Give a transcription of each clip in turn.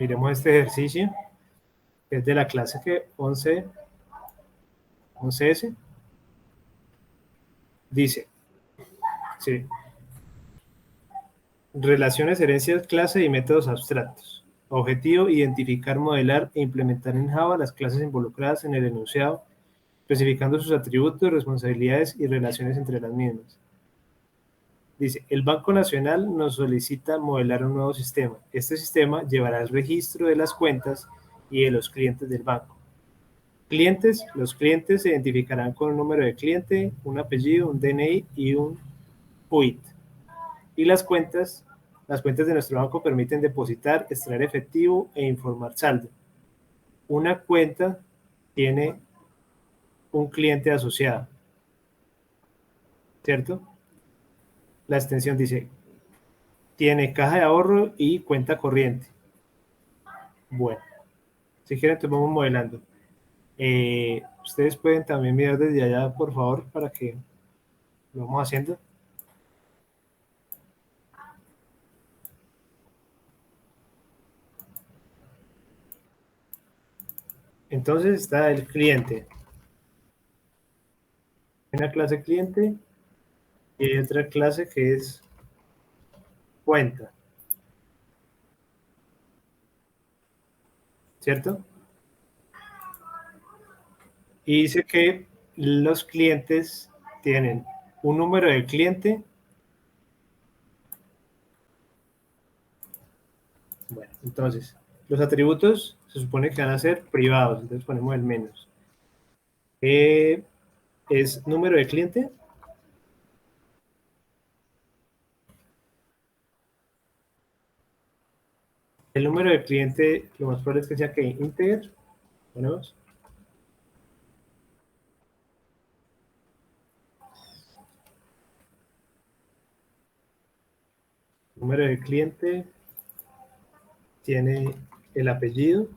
Miremos este ejercicio, que es de la clase que 11S. Dice, sí, relaciones, herencias, clase y métodos abstractos. Objetivo, identificar, modelar e implementar en Java las clases involucradas en el enunciado, especificando sus atributos, responsabilidades y relaciones entre las mismas. Dice, el Banco Nacional nos solicita modelar un nuevo sistema. Este sistema llevará el registro de las cuentas y de los clientes del banco. Clientes, los clientes se identificarán con un número de cliente, un apellido, un DNI y un PUIT. Y las cuentas de nuestro banco permiten depositar, extraer efectivo e informar saldo. Una cuenta tiene un cliente asociado, ¿cierto? La extensión dice, tiene caja de ahorro y cuenta corriente. Bueno, si quieren, entonces vamos modelando. Ustedes pueden también mirar desde allá, por favor, para que lo vamos haciendo. Entonces está el cliente. Hay una clase cliente y hay otra clase que es cuenta, ¿cierto? Y dice que los clientes tienen un número de cliente. Bueno, entonces, los atributos se supone que van a ser privados, entonces ponemos el menos. Es número de cliente. El número de cliente, lo más probable es que sea que integer. Ponemos. Número de cliente tiene el apellido,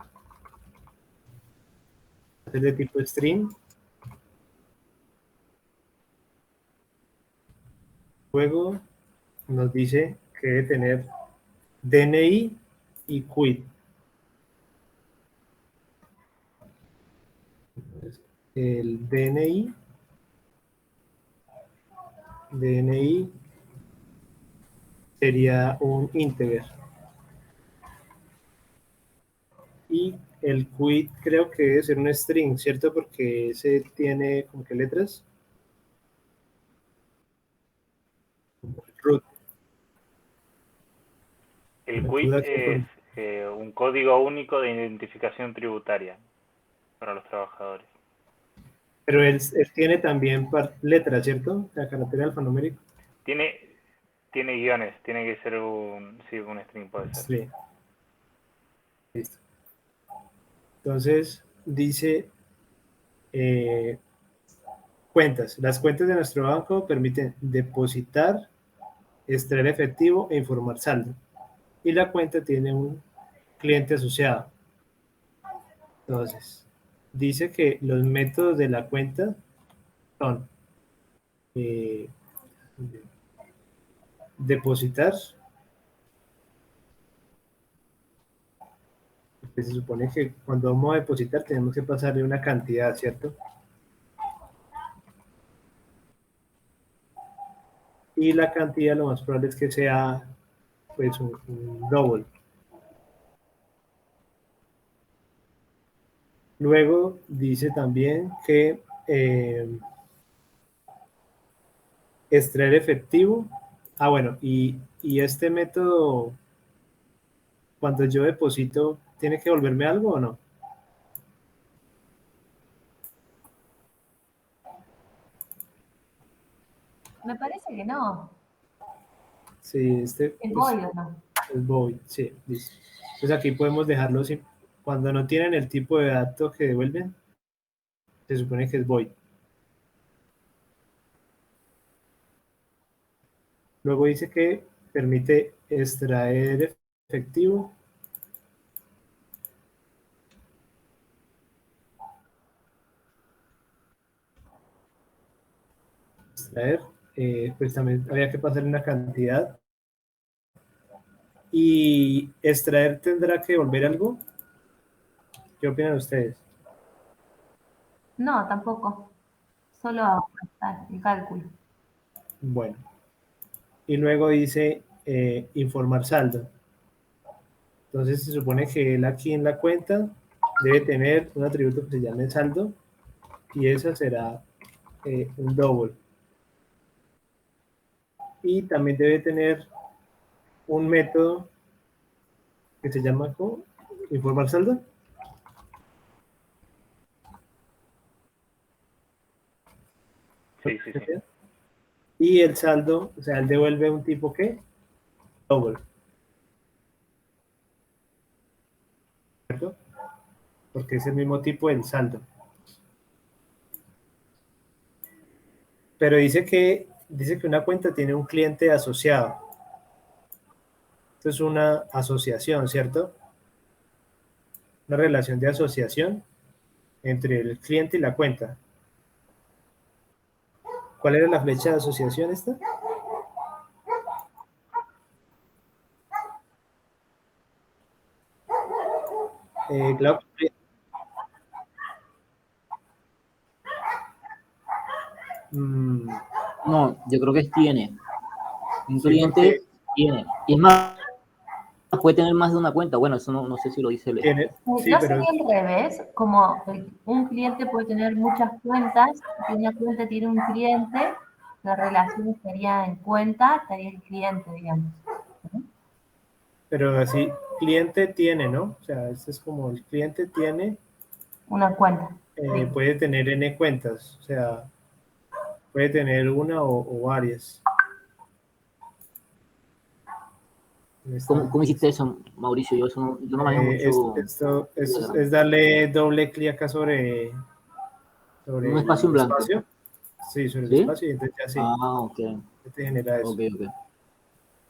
es de tipo string. Luego nos dice que debe tener DNI y quit. Entonces, el DNI sería un integer. Y el quit creo que debe ser un string, ¿cierto? Porque ese tiene como que letras. Root. El El root quit aquí es un código único de identificación tributaria para los trabajadores. Pero él tiene también letras, ¿cierto? La carácter alfanumérico. Tiene, tiene guiones, tiene que ser sí, un string puede ser. Sí. Listo. Entonces, dice eh, cuentas. Las cuentas de nuestro banco permiten depositar, extraer efectivo e informar saldo. Y la cuenta tiene un cliente asociado. Entonces, dice que los métodos de la cuenta son eh, depositar, que se supone que cuando vamos a depositar tenemos que pasarle una cantidad, ¿cierto? Y la cantidad lo más probable es que sea pues un double. Luego dice también que extraer efectivo. Ah, bueno, y este método, cuando yo deposito, ¿tiene que devolverme algo o no? Me parece que no. Sí, este ¿El pues, void o no? es void, sí, listo. Entonces aquí podemos dejarlo sin, cuando no tienen el tipo de dato que devuelven, se supone que es void. Luego dice que permite extraer efectivo. Extraer, pues también había que pasarle una cantidad. ¿Y extraer tendrá que devolver algo? ¿Qué opinan ustedes? No, tampoco. Solo el cálculo. Bueno, y luego dice informar saldo. Entonces se supone que él aquí en la cuenta debe tener un atributo que se llame saldo y esa será un double. Y también debe tener un método que se llama ¿cómo? Informar saldo. Sí, sí, sí. Y el saldo, o sea, él devuelve un tipo que double, ¿cierto? Porque es el mismo tipo del saldo. Pero dice que una cuenta tiene un cliente asociado. Esto es una asociación, ¿cierto? Una relación de asociación entre el cliente y la cuenta. ¿Cuál era la flecha de asociación esta? Claro, mm, No, yo creo que es tiene. Un sí, cliente porque tiene. Y es más, puede tener más de una cuenta. Bueno, eso no sé si lo dice el. tiene, sí, ¿No pero sería al revés? Como un cliente puede tener muchas cuentas, y una cuenta tiene un cliente, la relación estaría en cuenta, estaría el cliente, digamos. ¿No? pero así, cliente tiene, ¿no? O sea, este es como el cliente tiene, Una cuenta. Sí. puede tener n cuentas, o sea, puede tener una o varias. ¿Cómo hiciste eso, Mauricio? Yo no manejo mucho Esto Telegram. es darle doble clic acá Un sobre espacio en el blanco. espacio. Sí, sobre el ¿Sí? espacio y entonces ya sí, Ah, ok. ya te genera eso. Ok, ok.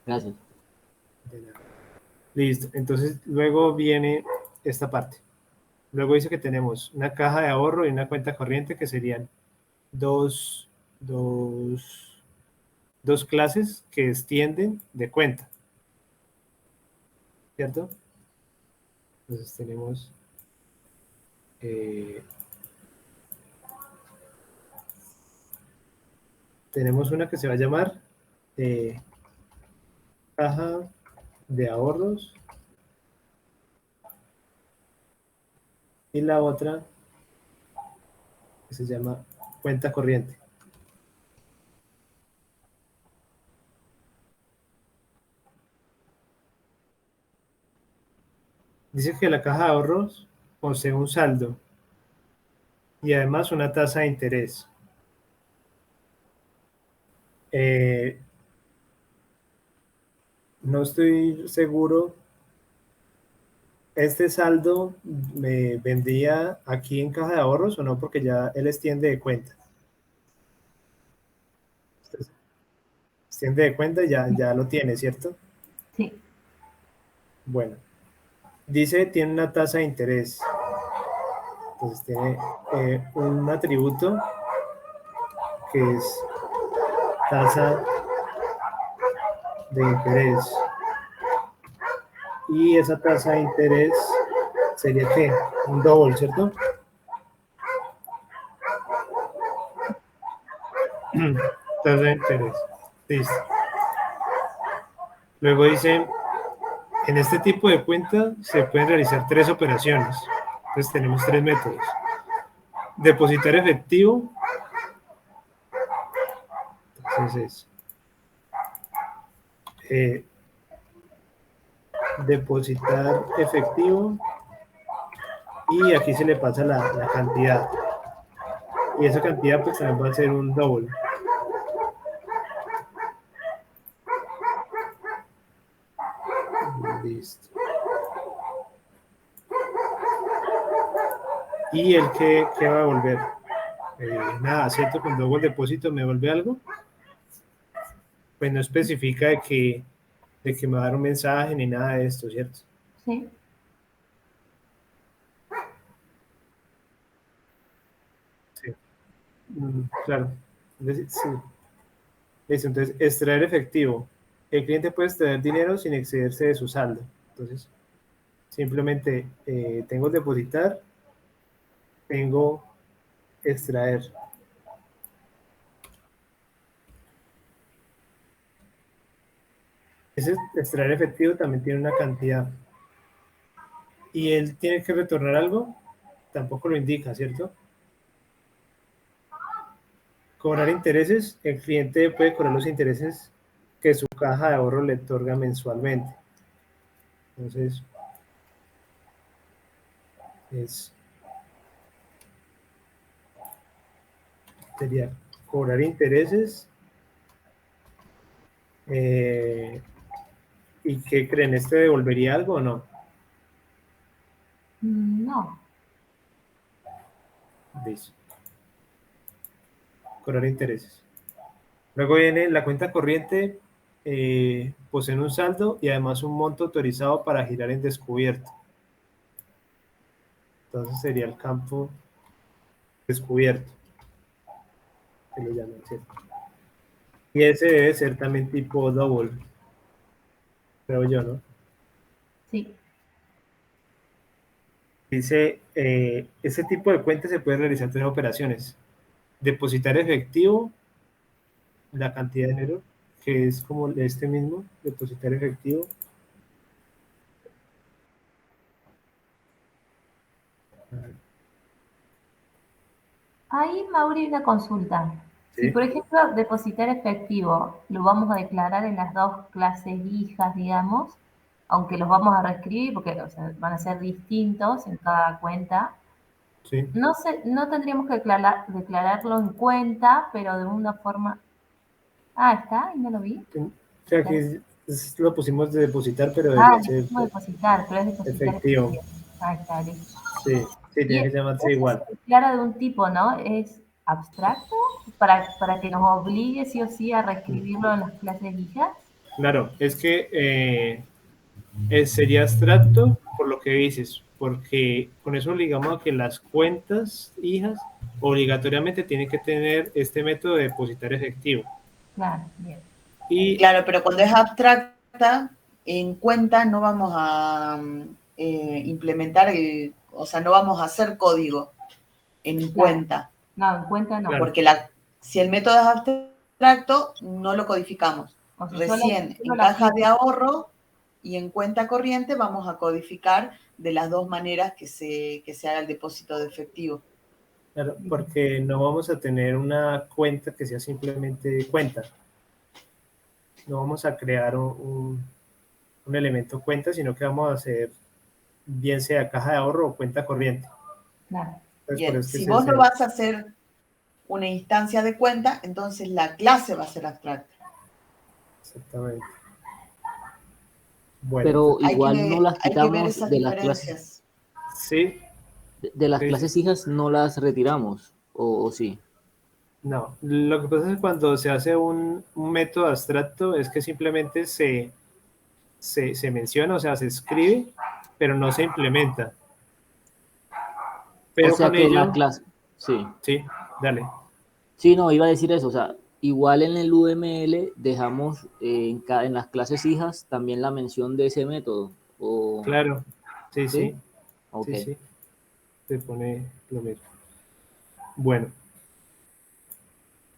Gracias. Listo. Entonces luego viene esta parte. Luego dice que tenemos una caja de ahorro y una cuenta corriente que serían dos, dos, dos clases que extienden de cuenta, ¿cierto? Entonces eh, tenemos una que se va a llamar eh, caja de ahorros y la otra que se llama cuenta corriente. Dice que la caja de ahorros posee un saldo y además una tasa de interés. Eh, no estoy seguro, ¿este saldo me vendría aquí en caja de ahorros o no? Porque ya él extiende de cuenta. Extiende de cuenta y ya lo tiene, ¿cierto? Sí. Bueno, dice tiene una tasa de interés. Entonces tiene un atributo que es tasa de interés. Y esa tasa de interés sería ¿qué? Un double, ¿cierto? Tasa de interés. Listo. Luego dice, en este tipo de cuenta se pueden realizar tres operaciones. Entonces tenemos tres métodos. Depositar efectivo. Entonces eh, depositar efectivo y aquí se le pasa la cantidad. Y esa cantidad pues también va a ser un double. Listo. ¿Y el que va a volver? Nada, ¿cierto? Cuando hago el depósito me vuelve algo. Pues no especifica de que me va a dar un mensaje ni nada de esto, ¿cierto? Sí. Sí. Claro. Sí. Listo, entonces, extraer efectivo. el cliente puede extraer dinero sin excederse de su saldo. Entonces, simplemente tengo depositar, tengo extraer. Ese extraer efectivo también tiene una cantidad. Y él tiene que retornar algo, tampoco lo indica, ¿cierto? Cobrar intereses, el cliente puede cobrar los intereses que su caja de ahorro le otorga mensualmente. Entonces, sería cobrar intereses. ¿Y qué creen? ¿Este devolvería algo o no? No. Listo. Cobrar intereses. Luego viene la cuenta corriente, posee un saldo y además un monto autorizado para girar en descubierto. Entonces sería el campo descubierto, que lo llaman, ¿cierto? Y ese debe ser también tipo double, creo yo, ¿no? Sí. Dice, ese tipo de cuenta se puede realizar tres operaciones. Depositar efectivo, la cantidad de dinero, que es como este mismo, depositar efectivo. Ahí, Mauri, una consulta. Si, ¿Sí? por ejemplo, depositar efectivo lo vamos a declarar en las dos clases hijas, digamos, aunque los vamos a reescribir porque o sea, van a ser distintos en cada cuenta, Sí. no tendríamos que declararlo en cuenta, pero de una forma... Ah, está, ahí no lo vi. O sea, aquí lo pusimos de depositar, pero Ah, debería le ser pusimos depositar, pero es depositar efectivo. efectivo. Ahí está, listo. Sí, sí, Y tiene que llamarse eso igual. se declara de un tipo, ¿no? Es abstracto para que nos obligue sí o sí a reescribirlo en las clases hijas. Claro, es que sería abstracto por lo que dices, porque con eso obligamos a que las cuentas hijas obligatoriamente tienen que tener este método de depositar efectivo. Claro, bien. Y Claro, pero cuando es abstracta, en cuenta no vamos a implementar o sea, no vamos a hacer código en Claro. cuenta. No, en cuenta no. Claro. Porque si el método es abstracto, no lo codificamos. O sea, Recién solo en la caja cuenta. de ahorro y en cuenta corriente vamos a codificar de las dos maneras que se haga el depósito de efectivo. Claro, porque no vamos a tener una cuenta que sea simplemente cuenta. No vamos a crear un elemento cuenta, sino que vamos a hacer bien sea caja de ahorro o cuenta corriente. Claro. Entonces, por Bien, eso si es vos no ese. vas a hacer una instancia de cuenta, entonces la clase va a ser abstracta. Exactamente. Bueno, Pero Hay igual no las que ver quitamos esas de las clases. diferencias. sí, De las sí, clases sí. hijas no las retiramos, o sí. No, lo que pasa es que cuando se hace un método abstracto es que simplemente se menciona, o sea, se escribe, pero no se implementa. O Pero sea con que las ello, clases, sí. sí, dale. Sí, no, iba a decir eso. O sea, igual en el UML dejamos en las clases hijas también la mención de ese método. O, Claro, sí, ¿sí? sí, Ok. sí, sí, se pone lo mismo. Bueno,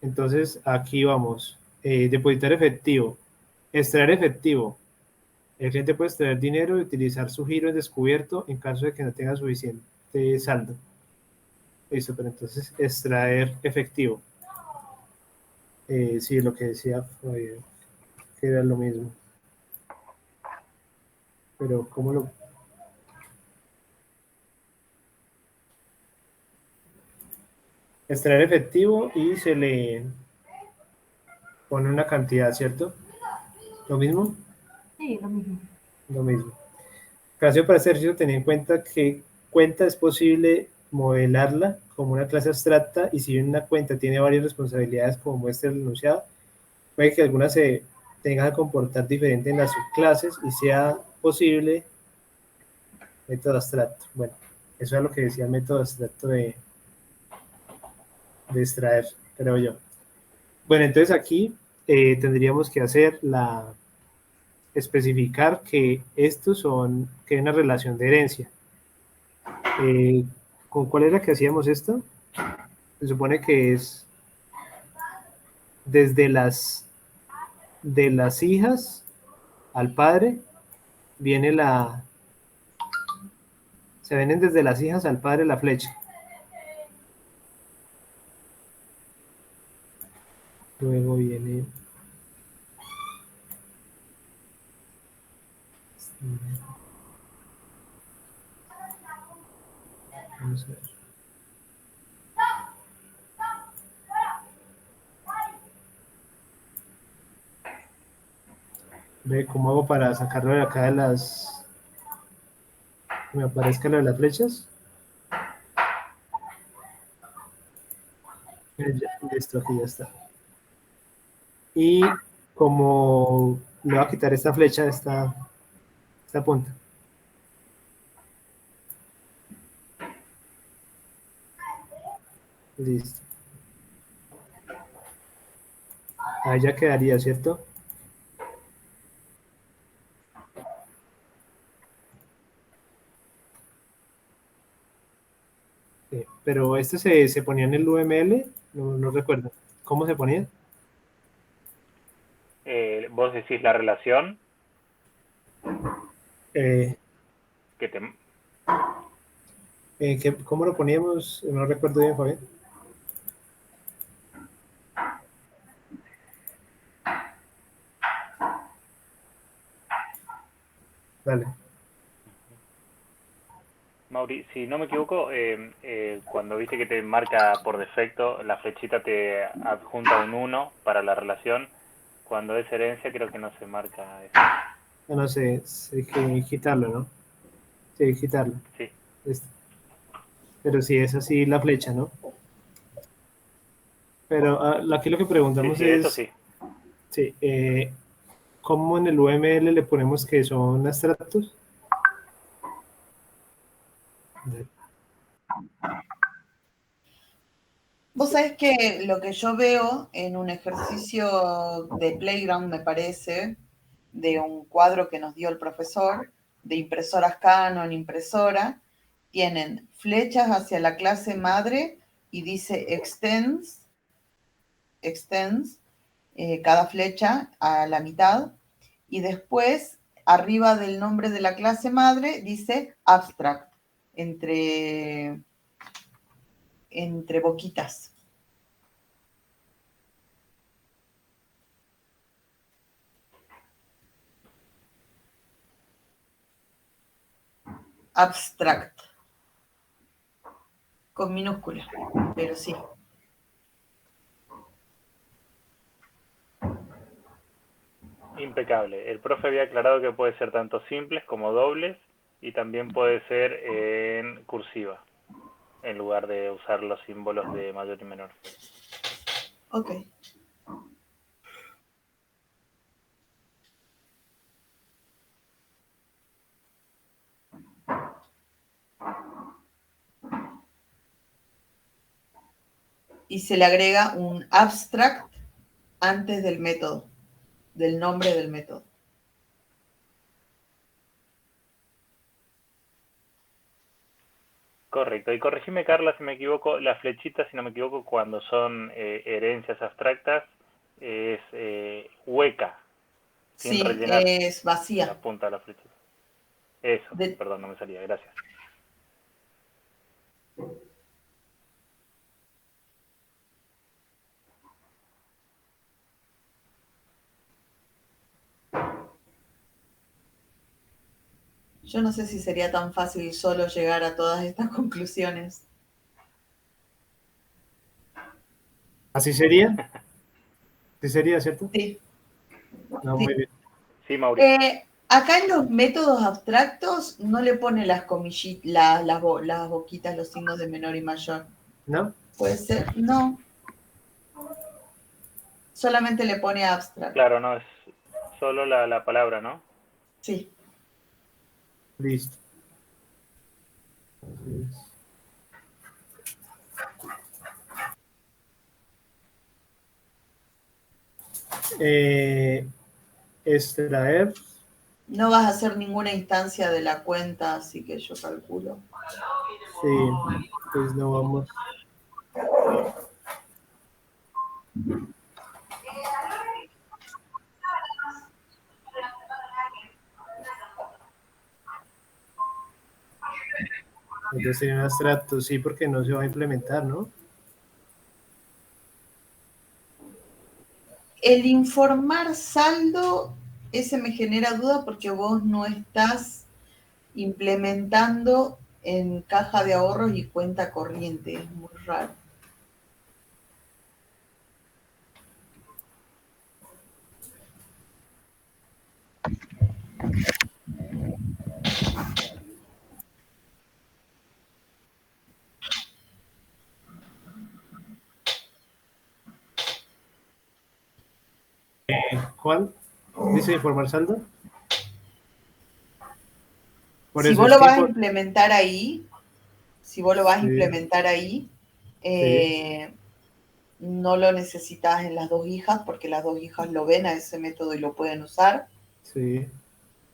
entonces aquí vamos. Depositar efectivo, extraer efectivo. El cliente puede extraer dinero y utilizar su giro en descubierto en caso de que no tenga suficiente saldo. Listo, pero entonces extraer efectivo. Sí, lo que decía Fabián, que era lo mismo. Pero, ¿cómo lo...? Extraer efectivo y se le pone una cantidad, ¿cierto? ¿Lo mismo? Sí, lo mismo. Lo mismo. Caso para este ejercicio, tener en cuenta que cuenta es posible modelarla como una clase abstracta y si bien una cuenta tiene varias responsabilidades como muestra el enunciado, puede que algunas se tengan que comportar diferente en las subclases y sea posible método abstracto. Bueno, eso es lo que decía el método abstracto de extraer, creo yo. Bueno, entonces aquí tendríamos que hacer especificar que estos son, que hay una relación de herencia. ¿Con cuál era que hacíamos esto? Se supone que es desde de las hijas al padre, viene se vienen desde las hijas al padre la flecha. Luego viene... Vamos a ver. Ve cómo hago para sacarlo de acá de las... Que me aparezca lo de las flechas. Listo, aquí ya está. Y como le voy a quitar esta flecha, esta punta. Listo. Ahí ya quedaría, ¿cierto? Sí, pero este se ponía en el UML, no recuerdo. ¿Cómo se ponía? Vos decís la relación Eh, que te... ¿Cómo lo poníamos? No recuerdo bien, Fabián. Dale. Mauri, si no me equivoco, cuando viste que te marca por defecto, la flechita te adjunta un 1 para la relación. Cuando es herencia creo que no se marca eso. No sé, hay que quitarlo, ¿no? Sí, hay que quitarlo. Sí. Pero sí es así la flecha, ¿no? Pero aquí lo que preguntamos Sí, eso es, sí. sí, ¿cómo en el UML le ponemos que son abstractos? Vos sabés que lo que yo veo en un ejercicio de Playground, me parece, de un cuadro que nos dio el profesor, de impresoras Canon, impresora, tienen flechas hacia la clase madre y dice extends, cada flecha a la mitad, y después, arriba del nombre de la clase madre, dice abstract, entre boquitas. Abstract. Con minúscula, pero sí. Impecable. El profe había aclarado que puede ser tanto simples como dobles y también puede ser en cursiva, en lugar de usar los símbolos de mayor y menor. Ok. Y se le agrega un abstract antes del método, del nombre del método. Correcto. Y corregime, Carla, si me equivoco, las flechitas, si no me equivoco, cuando son herencias abstractas, es hueca, sin Sí, rellenar es la vacía. punta de la flechita. Eso, De- perdón, no me salía, gracias. Yo no sé si sería tan fácil solo llegar a todas estas conclusiones. ¿Así sería? ¿Sí sería, cierto? Sí. No, Sí. muy bien. Sí, Mauricio. Acá en los métodos abstractos no le pone las comillitas, las boquitas, los signos de menor y mayor. ¿No? ¿Puede ser? No. Solamente le pone abstract. Claro, no, es solo la palabra, ¿no? Sí. Listo. Extraer No vas a hacer ninguna instancia de la cuenta, así que yo calculo. Sí, pues no vamos. Entonces sería un abstracto, sí, porque no se va a implementar, ¿no? El informar saldo, ese me genera duda porque vos no estás implementando en caja de ahorros y cuenta corriente, es muy raro. ¿Cuál? Dice informar saldo. Por Si eso vos es lo que vas a implementar ahí, si vos lo vas a sí, implementar ahí, sí, no lo necesitas en las dos hijas porque las dos hijas lo ven a ese método y lo pueden usar. sí.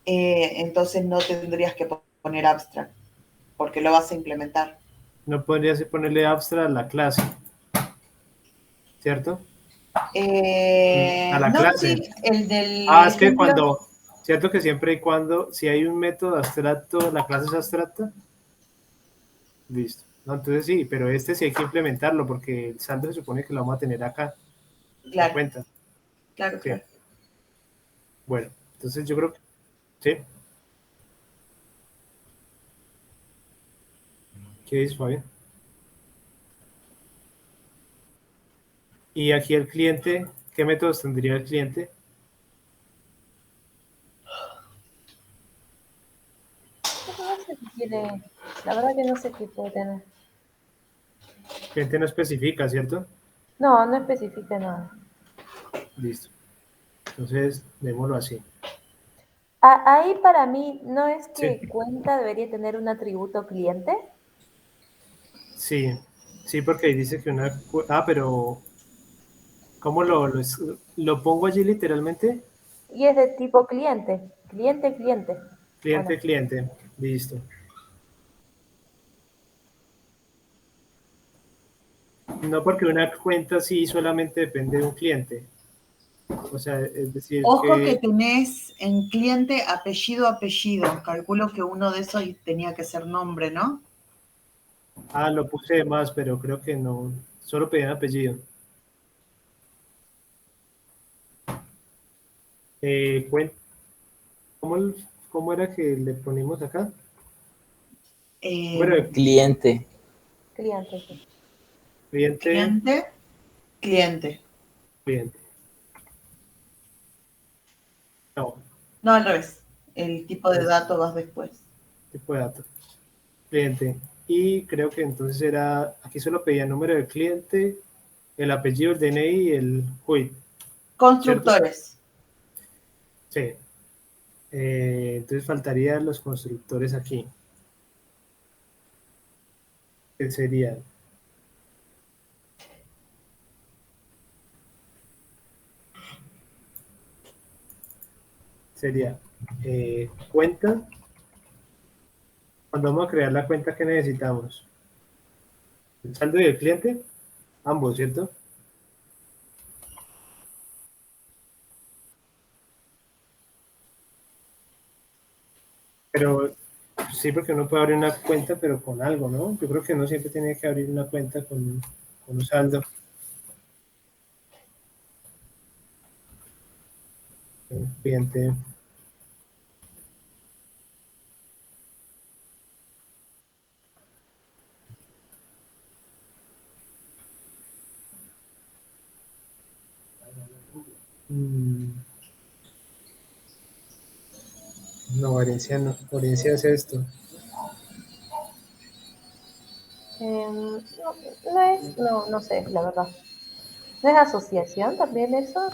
Entonces no tendrías que poner abstract porque lo vas a implementar. No podrías ponerle abstract a la clase, ¿cierto? A la No, clase. sí, el del Ah, es que ejemplo, cuando, cierto que siempre y cuando, si hay un método abstracto, la clase es abstracta, listo. No, entonces sí, pero este sí hay que implementarlo porque el saldo se supone que lo vamos a tener acá, la claro, cuenta. claro, Sí. claro. Bueno, entonces yo creo que sí. ¿Qué dice Fabián? Y aquí el cliente, ¿qué métodos tendría el cliente? No sé si tiene, la verdad que no sé qué puede tener. El cliente no especifica, ¿cierto? No, no especifica nada. Listo. Entonces, démoslo así. Ahí para mí, ¿no es Sí, que cuenta debería tener un atributo cliente? sí, sí, porque ahí dice que una... Ah, pero ¿cómo lo pongo allí literalmente? Y es de tipo cliente, cliente, cliente. ¿O no? Cliente, cliente. Listo. No porque una cuenta sí solamente depende de un cliente. O sea, es decir Ojo que que... tenés en cliente apellido, apellido. Calculo que uno de esos tenía que ser nombre, ¿no? Ah, lo puse de más, pero creo que no. Solo pedían apellido. Eh, cuen- ¿Cómo, cómo era que le ponimos acá? Bueno, Eh, Cliente. Cliente, sí. cliente, cliente, cliente. cliente. No, No, al revés. El tipo de es dato vas después. tipo de datos. Cliente. Y creo que entonces era, aquí solo pedía el número del cliente, el apellido, el DNI y el CUID, ¿cierto? Constructores. Sí. Entonces faltarían los constructores aquí, que sería cuenta. Cuando vamos a crear la cuenta que necesitamos, el saldo y el cliente, ambos, ¿cierto? Pero sí, porque uno puede abrir una cuenta, pero con algo, ¿no? Yo creo que uno siempre tiene que abrir una cuenta con un saldo. Cliente. Mm, no, herencia no. Herencia es esto. No, no es, no, no sé, la verdad. ¿No es asociación también eso?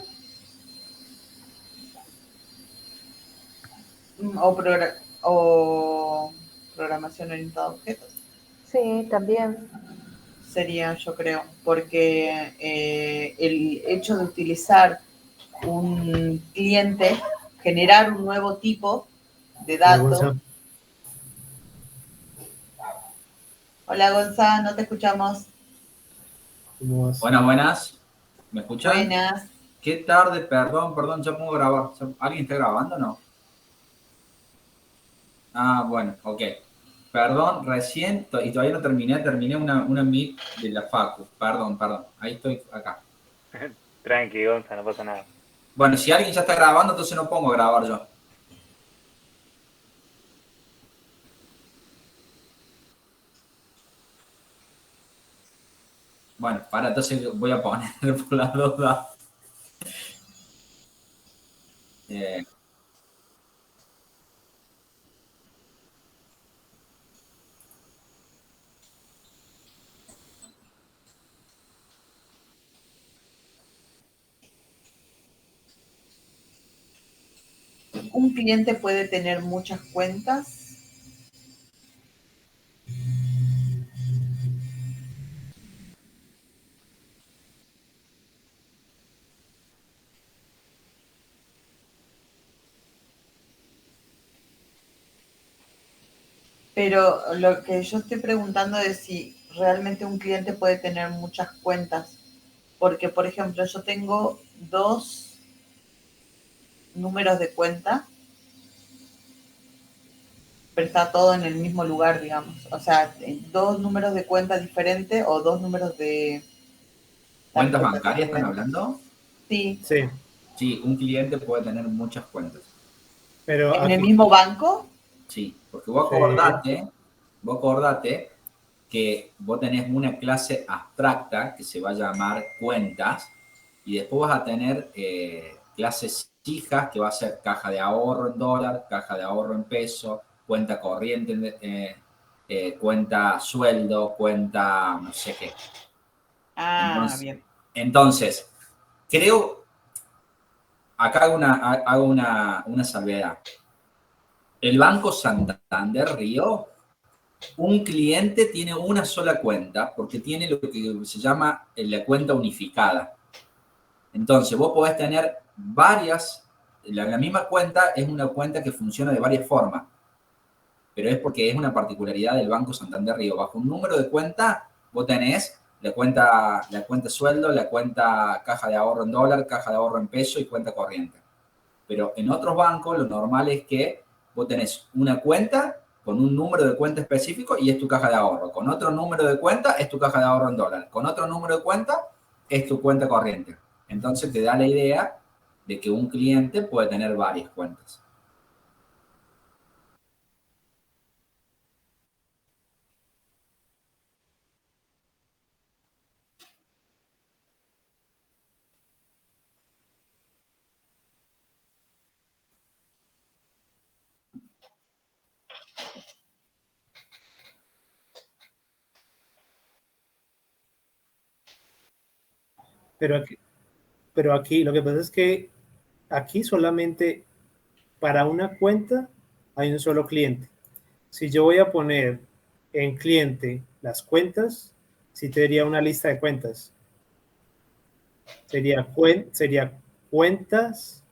O programación orientada a objetos. Sí, también. Sería, yo creo, porque el hecho de utilizar un cliente generar un nuevo tipo de Hola, dato. Gonza. Hola, Gonza, no te escuchamos. ¿Cómo vas? Buenas, buenas. ¿Me escuchan? Buenas. Qué tarde, perdón, ya puedo grabar. ¿Alguien está grabando o no? Ah, bueno, ok. Perdón, recién, y todavía no terminé una meet de la Facu. Perdón. Ahí estoy acá. Tranqui, Gonza, no pasa nada. Bueno, si alguien ya está grabando, entonces no pongo a grabar yo. Bueno, entonces voy a poner por las dudas. ¿Un cliente puede tener muchas cuentas? Pero lo que yo estoy preguntando es si realmente un cliente puede tener muchas cuentas. Porque, por ejemplo, yo tengo 2 números de cuenta, pero está todo en el mismo lugar, digamos. O sea, 2 números de cuenta diferentes o 2 números de ¿Cuentas tarjetas bancarias están diferentes. hablando? Sí. Sí, Sí, un cliente puede tener muchas cuentas. pero ¿En el aquí, mismo banco? Sí, porque vos sí, acordate que vos tenés una clase abstracta que se va a llamar cuentas y después vas a tener clases hijas que va a ser caja de ahorro en dólar, caja de ahorro en peso, cuenta corriente, cuenta sueldo, cuenta no sé qué. Ah, Entonces, bien. entonces creo, acá hago una salvedad. El Banco Santander Río, un cliente tiene una sola cuenta porque tiene lo que se llama la cuenta unificada. Entonces, vos podés tener varias, la misma cuenta es una cuenta que funciona de varias formas, pero es porque es una particularidad del Banco Santander Río. Bajo un número de cuenta, vos tenés la cuenta sueldo, la cuenta caja de ahorro en dólar, caja de ahorro en peso y cuenta corriente. Pero en otros bancos lo normal es que vos tenés una cuenta con un número de cuenta específico y es tu caja de ahorro. Con otro número de cuenta es tu caja de ahorro en dólar. Con otro número de cuenta es tu cuenta corriente. Entonces te da la idea de que un cliente puede tener varias cuentas. pero aquí, pero aquí lo que pasa es que aquí solamente para una cuenta hay un solo cliente. Si yo voy a poner en cliente las cuentas, sí tendría una lista de cuentas. Sería cuentas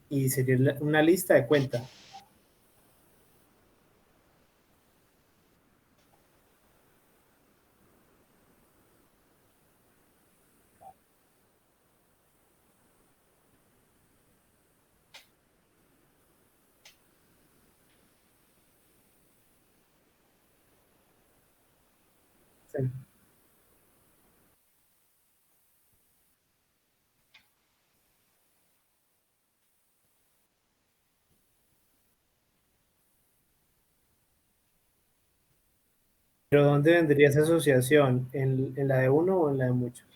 y sería una lista de cuentas. Sí. Pero ¿dónde vendría esa asociación? ¿En la de uno o en la de muchos?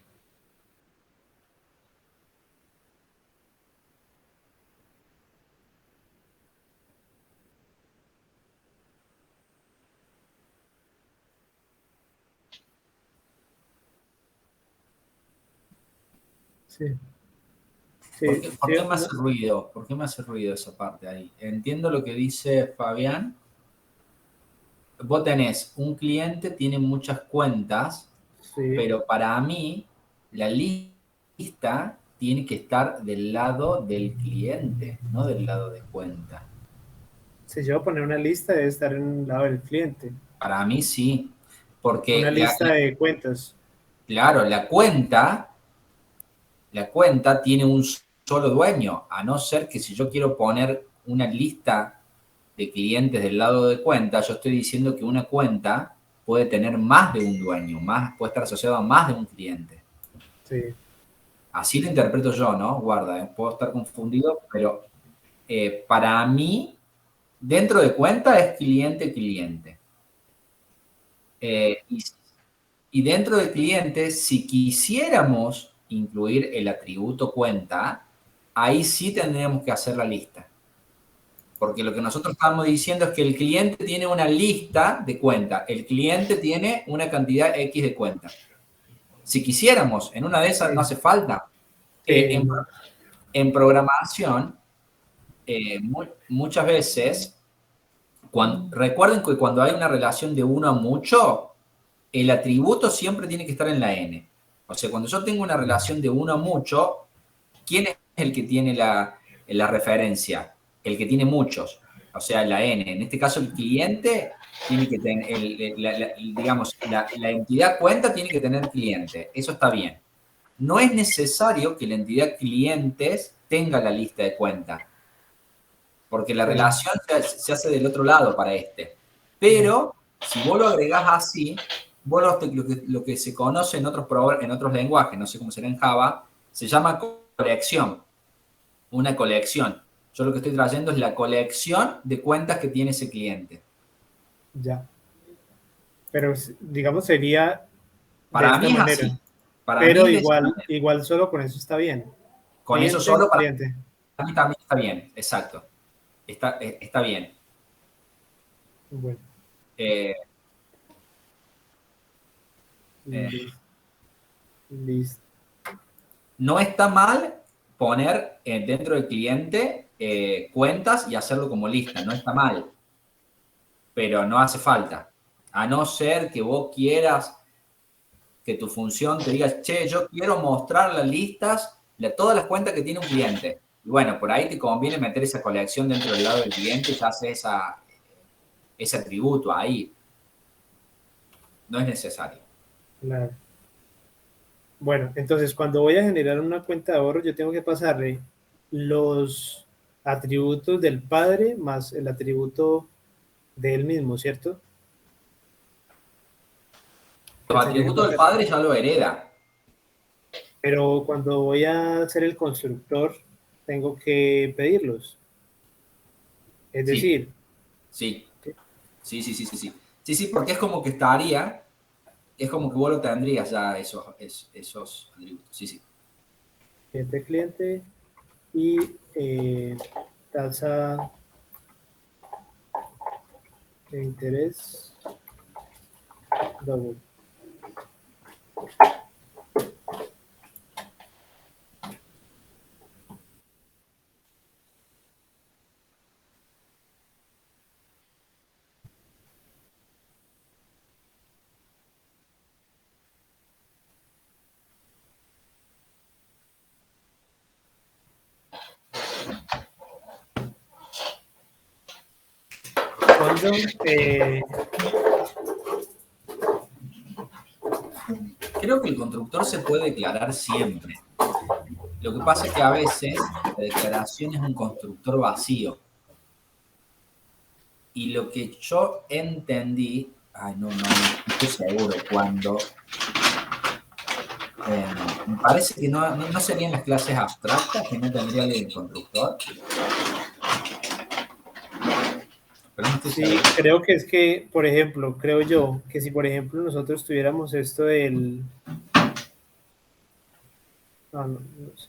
Sí, ¿Por sí, qué, sí, por qué me no, hace ruido? ¿Por qué me hace ruido esa parte ahí? Entiendo lo que dice Fabián. Vos tenés un cliente, tiene muchas cuentas, sí, pero para mí la lista tiene que estar del lado del cliente, no del lado de cuenta. Si yo voy a poner una lista, debe estar en el lado del cliente. Para mí sí, porque Una lista de cuentas. claro, la cuenta tiene un solo dueño, a no ser que si yo quiero poner una lista de clientes del lado de cuenta, yo estoy diciendo que una cuenta puede tener más de un dueño, puede estar asociado a más de un cliente. Sí. Así lo interpreto yo, ¿no? Guarda, puedo estar confundido, pero para mí, dentro de cuenta es cliente-cliente. Y dentro de cliente, si quisiéramos incluir el atributo cuenta, ahí sí tendríamos que hacer la lista. Porque lo que nosotros estamos diciendo es que el cliente tiene una lista de cuentas. El cliente tiene una cantidad X de cuentas. Si quisiéramos, en una de esas no hace falta. En programación, muchas veces, recuerden que cuando hay una relación de uno a mucho, el atributo siempre tiene que estar en la N. O sea, cuando yo tengo una relación de uno a mucho, ¿quién es el que tiene la referencia? El que tiene muchos, o sea, la N. En este caso, el cliente tiene que tener, digamos, la entidad cuenta tiene que tener cliente. Eso está bien. No es necesario que la entidad clientes tenga la lista de cuentas, porque la relación se hace del otro lado para este. Pero, si vos lo agregás así, vos lo que se conoce en otros lenguajes, no sé cómo será en Java, se llama colección. Una colección. Yo lo que estoy trayendo es la colección de cuentas que tiene ese cliente. Ya. Pero, digamos, sería de Para esta mí es manera. así. Para Pero mí es de esa manera. igual solo con eso está bien. Con Cliente, eso solo para cliente. mí también está bien. Exacto. Está bien. Bueno. Eh, Listo. no está mal poner dentro del cliente cuentas y hacerlo como lista. No está mal. Pero no hace falta. A no ser que vos quieras que tu función te diga, che, yo quiero mostrar las listas de todas las cuentas que tiene un cliente. Y bueno, por ahí te conviene meter esa colección dentro del lado del cliente y ya hace ese atributo ahí. No es necesario. Claro. Bueno, entonces cuando voy a generar una cuenta de ahorro, yo tengo que pasarle los atributos del padre más el atributo de él mismo, ¿cierto? Los atributos del padre ya lo hereda. Pero cuando voy a hacer el constructor, tengo que pedirlos. Es decir, Sí. Sí, porque es como que es como que vos lo tendrías ya esos atributos. Sí. cliente y tasa de interés double. Cuando Creo que el constructor se puede declarar siempre. Lo que pasa es que a veces la declaración es un constructor vacío. Y lo que yo entendí, no estoy seguro cuándo, me parece que no serían las clases abstractas, que no tendría el constructor. Pero no estoy sí, seguro. creo que es que, por ejemplo, creo yo que si, por ejemplo, nosotros tuviéramos esto del... no sé.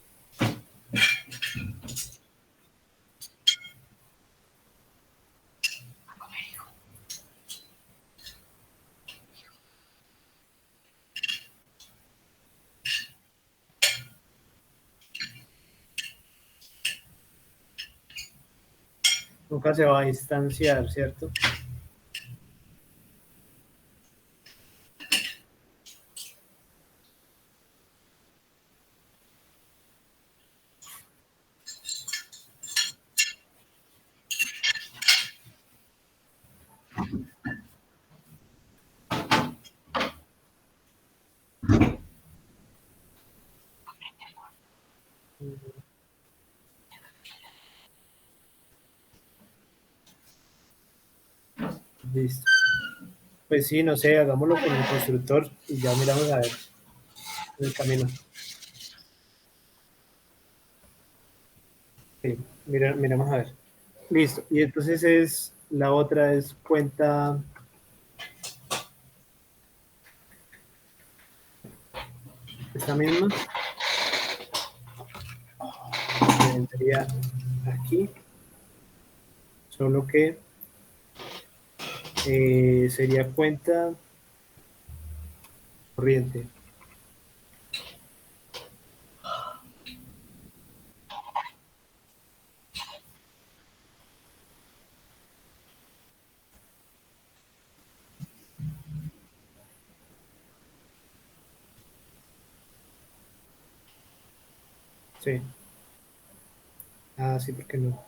Nunca se va a instanciar, ¿cierto? Listo. Pues sí, no sé, hagámoslo con el constructor y ya miramos a ver el camino. Sí, miramos a ver. Listo. Y entonces la otra es cuenta. Esta misma. Que vendría aquí. Solo que sería cuenta corriente. Sí. Ah, sí, ¿por qué no?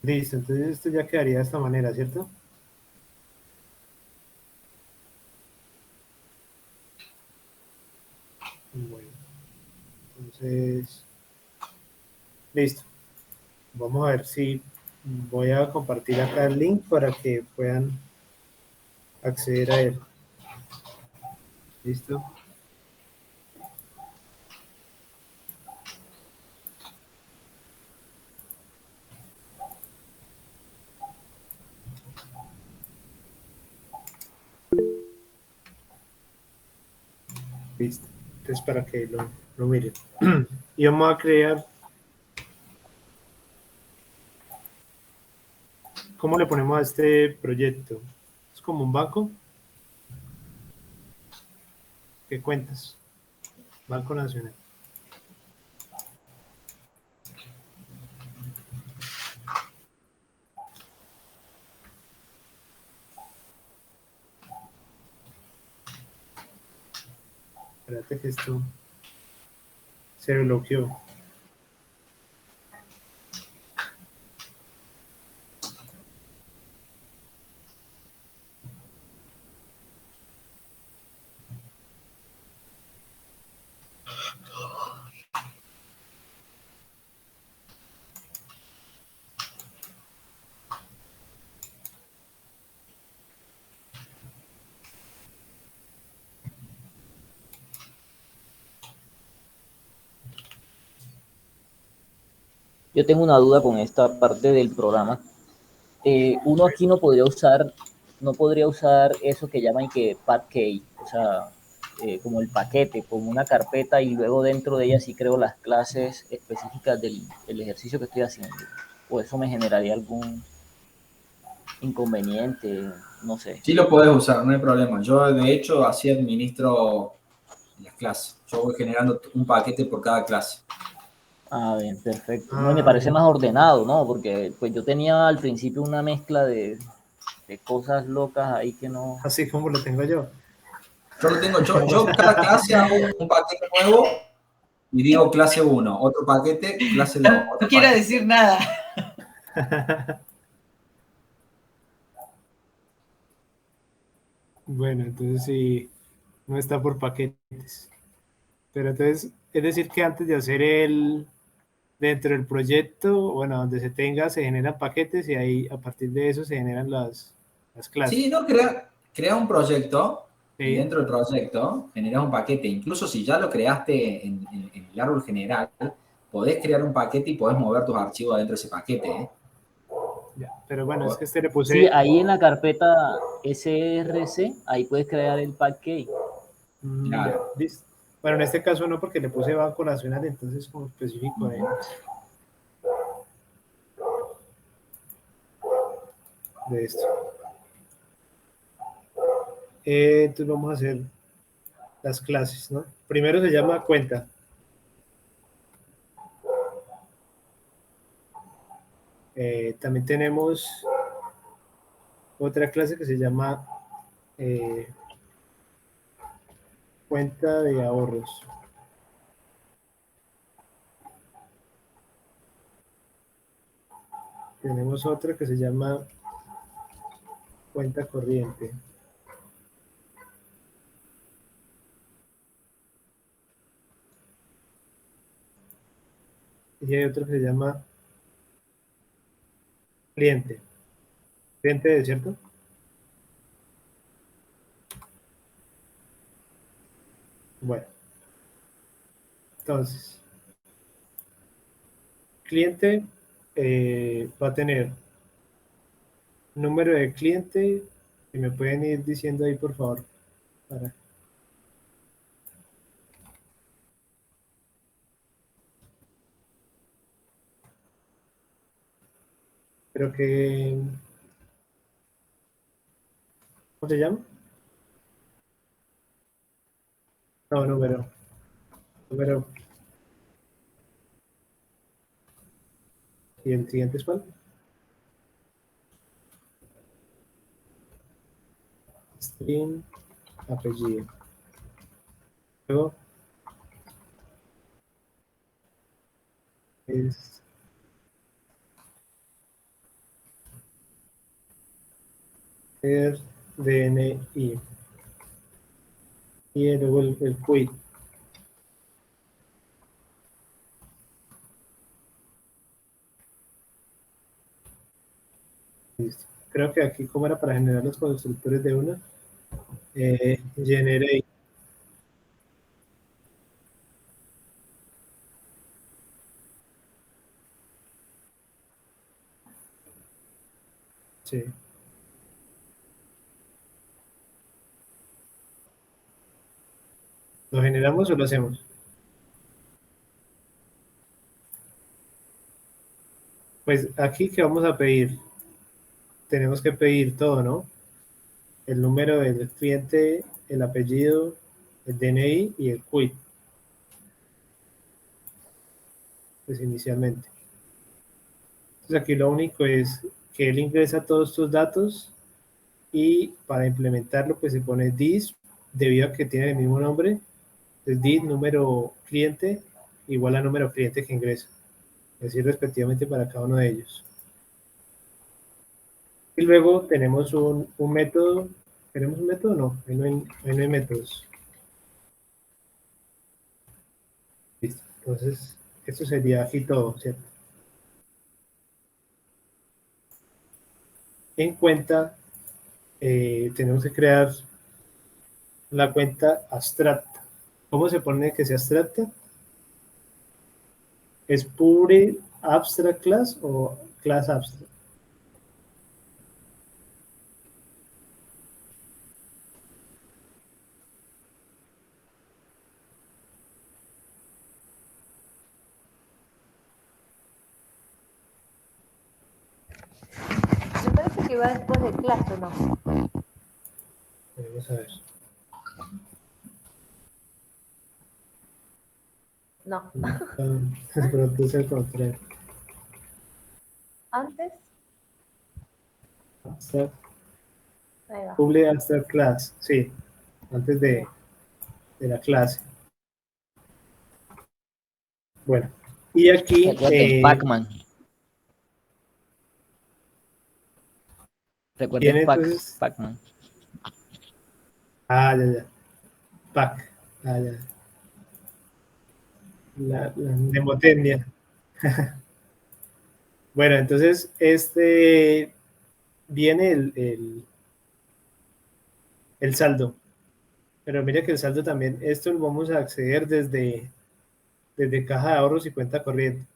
Listo, entonces esto ya quedaría de esta manera, ¿cierto? Bueno, entonces, listo. Vamos a ver si voy a compartir acá el link para que puedan acceder a él. ¿Listo? Listo. Entonces para que lo miren. Y vamos a crear, ¿cómo le ponemos a este proyecto? Es como un banco. ¿Qué cuentas? Banco Nacional. Espérate que esto se bloqueó. Yo tengo una duda con esta parte del programa. Uno aquí no podría usar eso que llaman que package, o sea, como el paquete, como una carpeta y luego dentro de ella sí creo las clases específicas del ejercicio que estoy haciendo. O eso me generaría algún inconveniente, no sé. Sí lo podés usar, no hay problema. Yo, de hecho, así administro las clases. Yo voy generando un paquete por cada clase. Ah, bien, perfecto. No, y me Ah, parece ya. más ordenado, ¿no? Porque pues yo tenía al principio una mezcla de cosas locas ahí que no... Así como lo tengo yo. Yo lo tengo, yo cada clase hago un paquete nuevo y digo clase 1, otro paquete, clase 2, No otro quiero paquete. decir nada. Bueno, entonces sí, no está por paquetes. Pero entonces, es decir que antes de hacer dentro del proyecto, bueno, donde se tenga, se generan paquetes y ahí a partir de eso se generan las Sí, clases. no, crea un proyecto y ¿Sí? dentro del proyecto generas un paquete. Incluso si ya lo creaste en el árbol general, podés crear un paquete y podés mover tus archivos adentro de ese paquete, ¿eh? Ya. Pero bueno, es que le Sí, puse, ahí en la carpeta SRC, ahí puedes crear el package. ya, Claro. listo. Bueno, en este caso no, porque le puse Banco Nacional, entonces como específico de esto. Entonces vamos a hacer las clases, ¿no? Primero se llama cuenta. También tenemos otra clase que se llama eh, cuenta de ahorros. Tenemos otra que se llama cuenta corriente. y hay otro que se llama cliente. Cliente, ¿cierto? Bueno, entonces, cliente va a tener número de cliente, y me pueden ir diciendo ahí, por favor, para... Creo que... ¿Cómo se llama? No, número. Número. ¿Y el siguiente es cuál? String, apellido. Luego es el DNI. Y luego el quit. Listo. Creo que aquí, como era para generar los constructores de una, generate. Sí. ¿Lo generamos o lo hacemos? Pues aquí, ¿qué vamos a pedir? Tenemos que pedir todo, ¿no? El número del cliente, el apellido, el DNI y el quit. Pues inicialmente. Entonces aquí lo único es que él ingresa todos estos datos y para implementarlo pues se pone this, debido a que tiene el mismo nombre, es this número cliente igual a número cliente que ingresa, es decir, respectivamente para cada uno de ellos. Y luego tenemos un método, ¿tenemos un método? No, ahí no hay métodos. Listo, entonces esto sería aquí todo, ¿cierto? En cuenta tenemos que crear la cuenta abstracta. ¿Cómo se pone que sea abstracta? ¿Es pure abstract class o class abstract? Me parece que va después de clase, ¿no? Vamos a ver. No. Pronto es el contrario. Antes, Abstract, ahí va. public abstract class, sí, antes de la clase. Bueno, y aquí Recuerden, Pacman. Recuerden tiene entonces, Pacman. ya, pack, ya. La mnemotecnia. Bueno, entonces viene el saldo, pero mira que el saldo también, esto lo vamos a acceder desde caja de ahorros y cuenta corriente.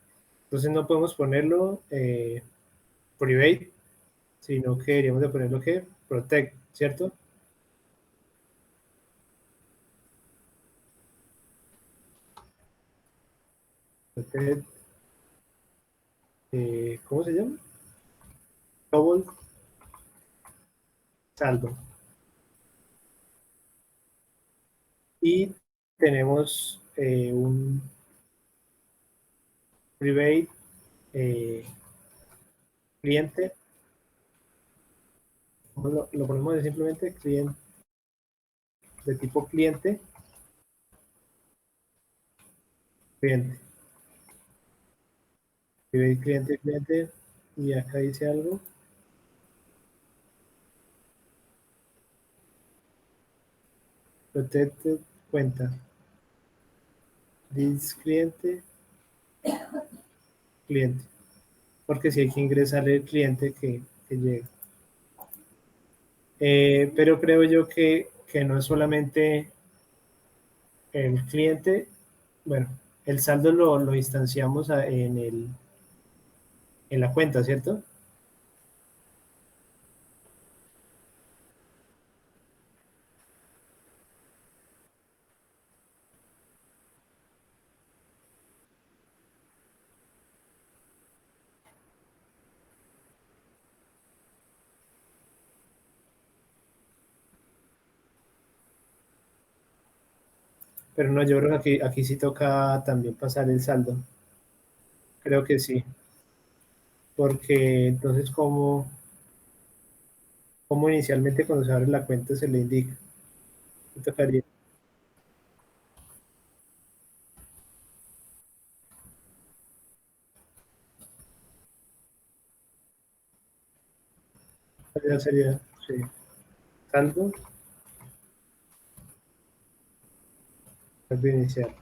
Entonces no podemos ponerlo private, sino que deberíamos de ponerlo que protect, ¿cierto? Protect, ¿cómo se llama? Double saldo. Y tenemos un private cliente, lo ponemos de simplemente cliente, de tipo cliente, cliente, private cliente, cliente, y acá dice algo. Protected cuenta. This cliente, cliente, porque si hay que ingresarle el cliente que llegue. Pero creo yo que no es solamente el cliente, bueno, el saldo lo instanciamos en la cuenta, ¿cierto? Pero no, yo creo que aquí sí toca también pasar el saldo. Creo que sí, porque entonces como inicialmente cuando se abre la cuenta se le indica. Me tocaría sería, sí, saldo, saldo inicial.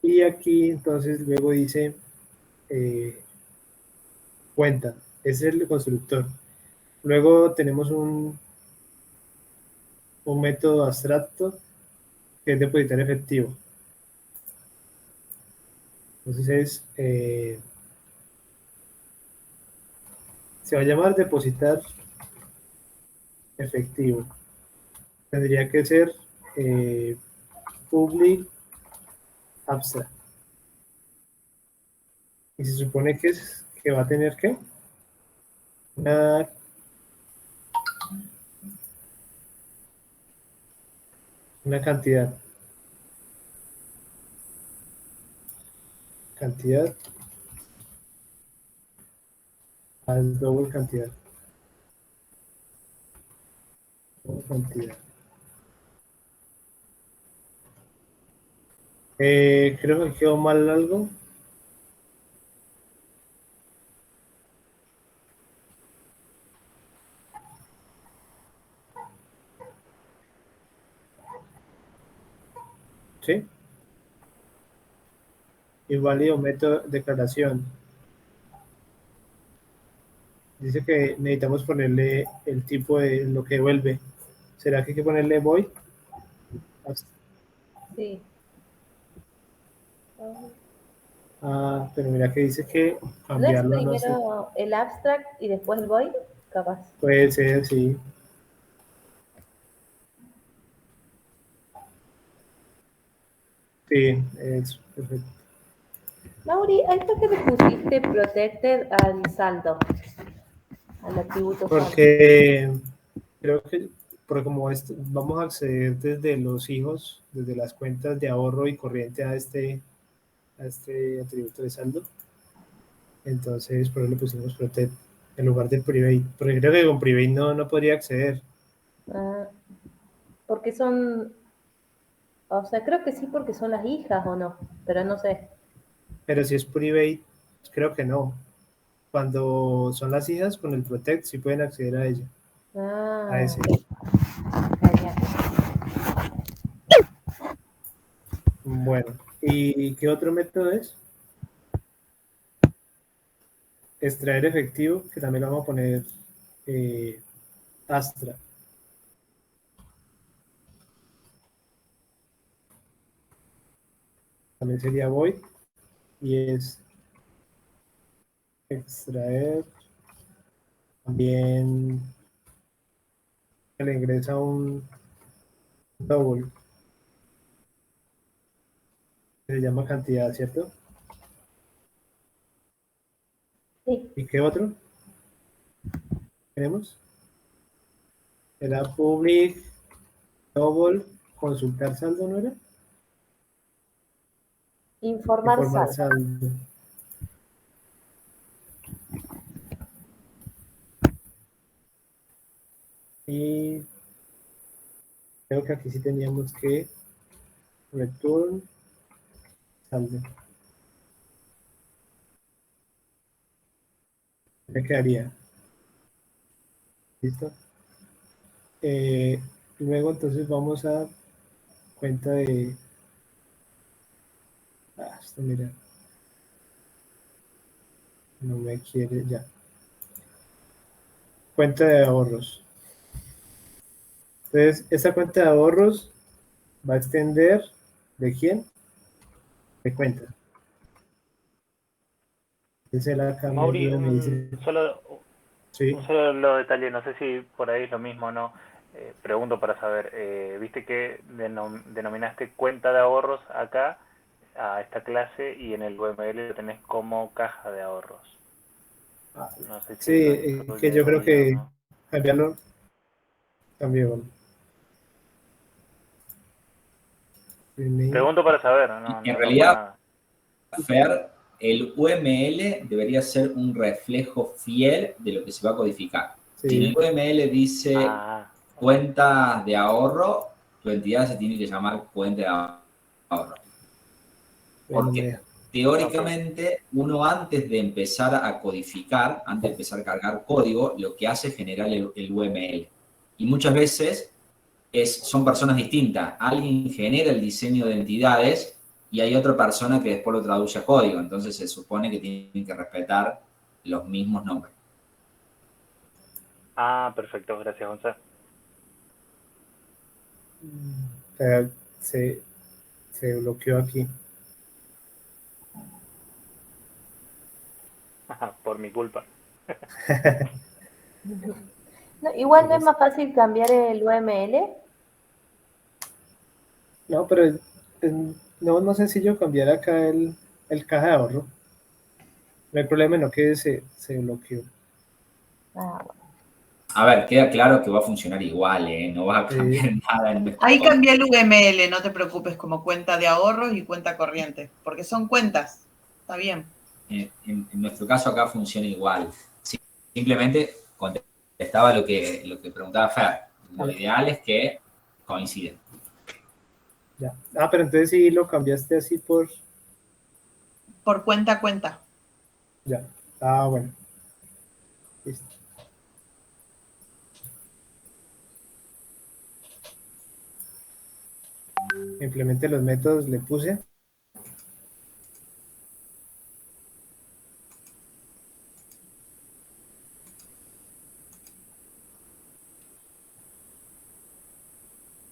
Y aquí entonces luego dice eh, cuenta, ese es el constructor. Luego tenemos un método abstracto que es depositar efectivo. Entonces se va a llamar depositar efectivo. Tendría que ser eh, public abstract. Y se supone que va a tener que una, una cantidad al doble cantidad. Cantidad. Creo que quedó mal algo. ¿Sí? Inválido método de declaración. Dice que necesitamos ponerle el tipo de lo que devuelve. ¿Será que hay que ponerle void? Sí. Ah, pero mira que dice que ¿No es cambiarlo a no sé. primero el abstract y después el void? Capaz. Puede ser, sí. Sí, es perfecto. Mauri, ¿a esto que le pusiste protected al saldo? Al atributo saldo. Porque creo que como vamos a acceder desde los hijos, desde las cuentas de ahorro y corriente a este atributo de saldo, entonces por eso le pusimos protect en lugar de private, porque creo que con private no podría acceder. Ah, porque son, o sea, creo que sí porque son las hijas o no, pero no sé. Pero si es private, creo que no. Cuando son las hijas, con el protect sí pueden acceder a ella, a Ah, ese. genial. Bueno, ¿y qué otro método es? Extraer efectivo, que también lo vamos a poner Astra. También sería void y es extraer. También le ingresa un double, que se llama cantidad, ¿cierto? Sí. ¿Y qué otro tenemos? Era public double consultar saldo, ¿no era? Informar Informar saldo. saldo. Y creo que aquí sí teníamos que return saldo. Me quedaría. ¿Listo? Luego entonces vamos a cuenta de... Mira, no me quiere ya. Cuenta de ahorros. Entonces, esta cuenta de ahorros va a extender ¿de quién? De cuenta. Ese la cambia Mauri, y me dice, un sí, solo lo detalle, no sé si por ahí es lo mismo o no. Pregunto para saber, viste que denominaste cuenta de ahorros acá a esta clase y en el UML lo tenés como caja de ahorros. No sé si sí, lo que incluye yo creo ahí o que no. cambiarlo también. Pregunto para saber, no, En no por realidad, nada. Fer, el UML debería ser un reflejo fiel de lo que se va a codificar. Si en Sí, el UML dice Ah, cuentas de ahorro, tu entidad se tiene que llamar cuenta de ahorro. bueno, me Porque deja. ok. teóricamente uno antes de empezar a codificar, antes de empezar a cargar código, lo que hace es generar el UML. Y muchas veces son personas distintas. Alguien genera el diseño de entidades y hay otra persona que después lo traduce a código. Entonces se supone que tienen que respetar los mismos nombres. Ah, perfecto, gracias, Gonzalo. Pero se bloqueó aquí. Por mi culpa. No, igual no es más fácil cambiar el UML. No, pero no es sencillo cambiar acá el caja de ahorro. No hay problema, no que se bloqueó. Ah, bueno. A ver, queda claro que va a funcionar igual, ¿eh? No va a Sí, cambiar nada en nuestro Ahí código. cambié el UML, no te preocupes, como cuenta de ahorros y cuenta corriente, porque son cuentas. Está bien. En nuestro caso acá funciona igual. Simplemente contestaba lo que preguntaba Fer. Lo ideal es que coinciden. ya. Ah, pero entonces sí lo cambiaste así por... Por cuenta a cuenta. Ya. Ah, bueno. Listo. Implemente los métodos, le puse.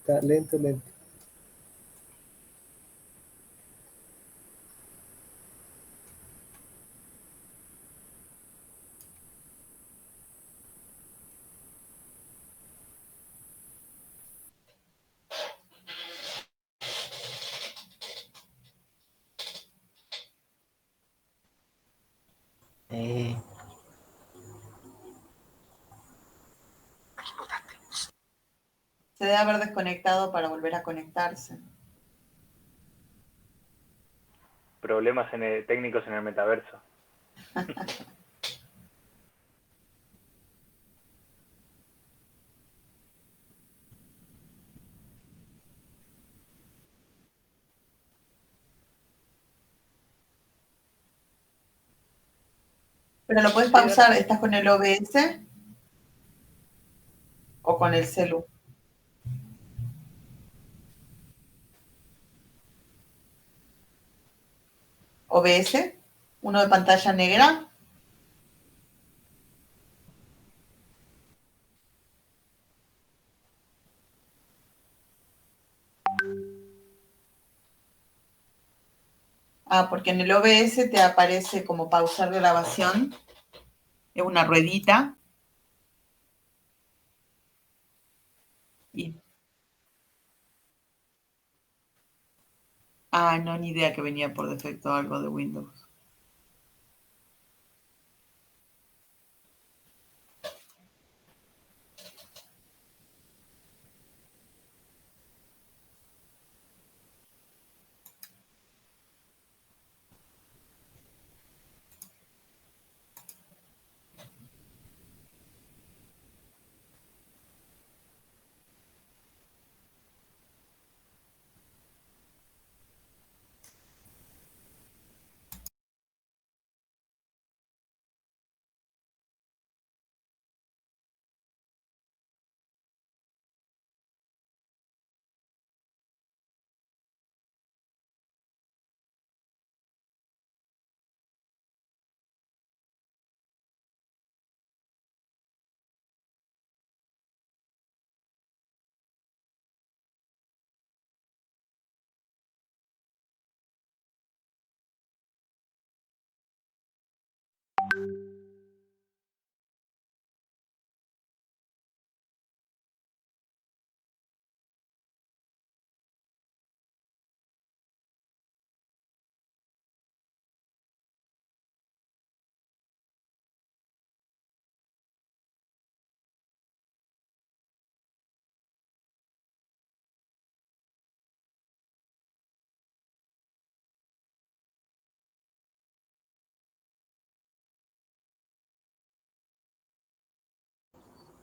Está lento, lento. Eh, Se debe haber desconectado para volver a conectarse. Problemas técnicos en el metaverso. Pero lo puedes Sí, dale. pausar, ¿estás con el OBS o con el celu? OBS, uno de pantalla negra. Ah, porque en el OBS te aparece como pausar grabación. Es una ruedita. Y, no, ni idea que venía por defecto algo de Windows.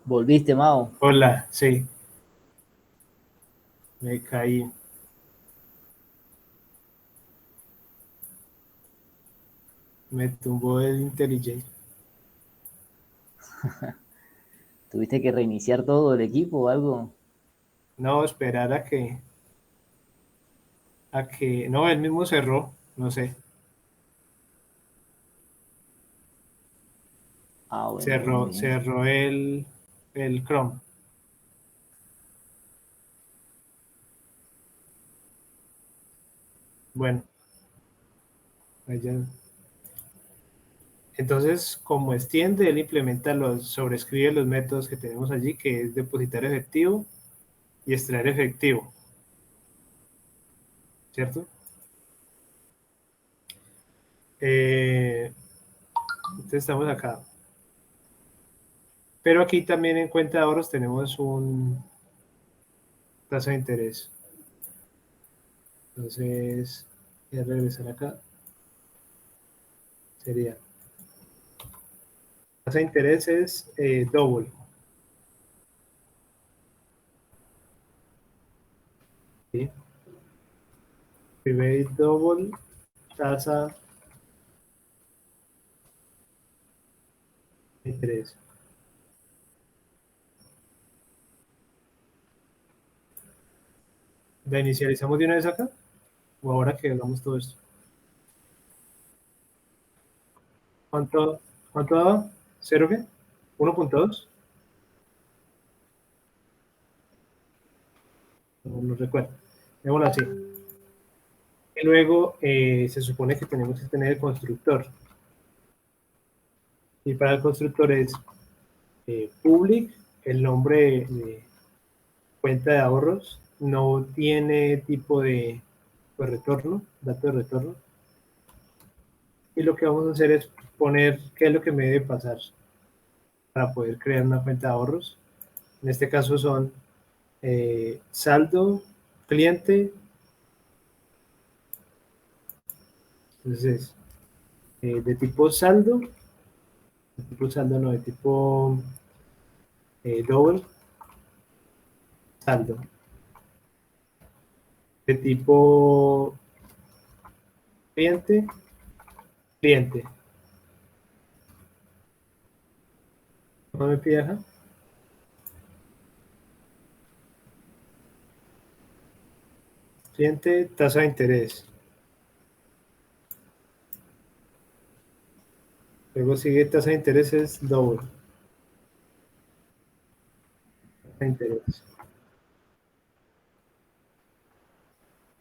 ¿Volviste, Mao? Hola, sí, me caí. Me tumbó el IntelliJ. ¿Tuviste que reiniciar todo el equipo o algo? No, esperar no, él mismo cerró, no sé, Ah, bueno, bien, bien. cerró el Chrome. Bueno, allá. Entonces, como extiende, él implementa sobrescribe los métodos que tenemos allí, que es depositar efectivo y extraer efectivo, ¿cierto? Entonces estamos acá. Pero aquí también en cuenta de ahorros tenemos un tasa de interés. Entonces, voy a regresar acá. Sería tasa de interés es double. ¿Sí? Private double, tasa de interés. ¿La inicializamos de una vez acá? ¿O ahora que hagamos todo esto? ¿Cuánto daba? ¿Cero qué? ¿1.2? No recuerdo. Démoslo así. Y luego se supone que tenemos que tener el constructor. Y para el constructor es public, el nombre de cuenta de ahorros, no tiene tipo de retorno, dato de retorno. Y lo que vamos a hacer es poner qué es lo que me debe pasar para poder crear una cuenta de ahorros. En este caso son saldo, cliente. Entonces, de tipo saldo no, de tipo double, saldo. De tipo cliente, cliente. No me pide acá. Cliente, tasa de interés. Luego sigue tasa de interés, es double. Tasa de interés.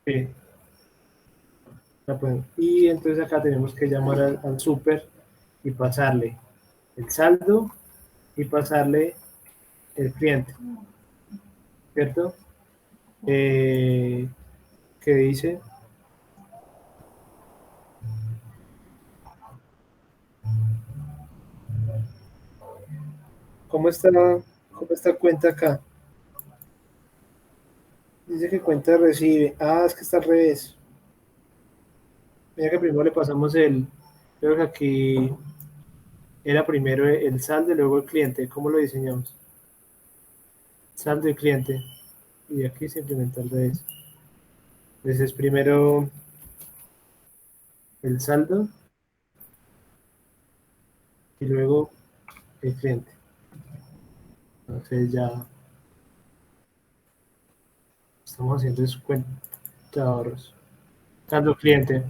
Sí. Y entonces acá tenemos que llamar al super y pasarle el saldo y pasarle el cliente, ¿cierto? ¿Qué dice? ¿Cómo está, cómo está cuenta acá? Dice que cuenta recibe. Ah, es que está al revés. Mira que primero le pasamos creo que aquí era primero el saldo y luego el cliente. ¿Cómo lo diseñamos? Saldo y cliente. Y aquí se implementa al revés. Entonces es primero el saldo y luego el cliente. Entonces ya estamos haciendo su cuenta de ahorros. Saldo cliente.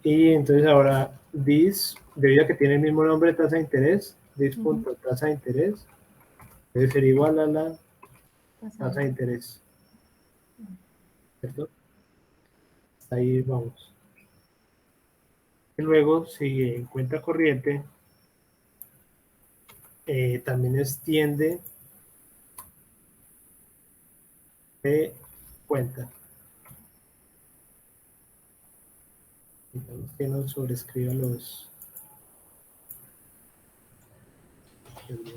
Y entonces ahora this, debido a que tiene el mismo nombre de tasa de interés, this punto tasa de interés, debe ser igual a la tasa de interés. ¿Cierto? Ahí vamos. Y luego, si en cuenta corriente, también extiende de cuenta. Digamos que nos sobrescriba los...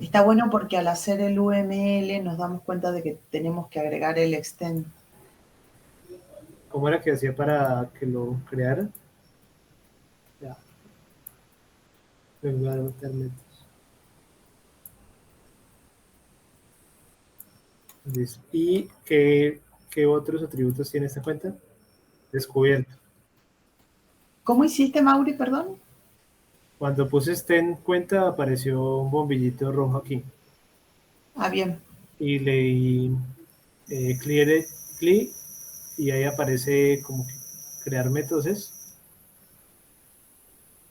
Está bueno porque al hacer el UML nos damos cuenta de que tenemos que agregar el extend. ¿Cómo era que hacía para que lo creara? Ya. En lugar de meter métodos. Listo. ¿Y qué otros atributos tiene esta cuenta? Descubierto. ¿Cómo hiciste, Mauri, perdón? Cuando puse este en cuenta apareció un bombillito rojo aquí Ah, bien. y leí clear, clic y ahí aparece como que crear métodos es.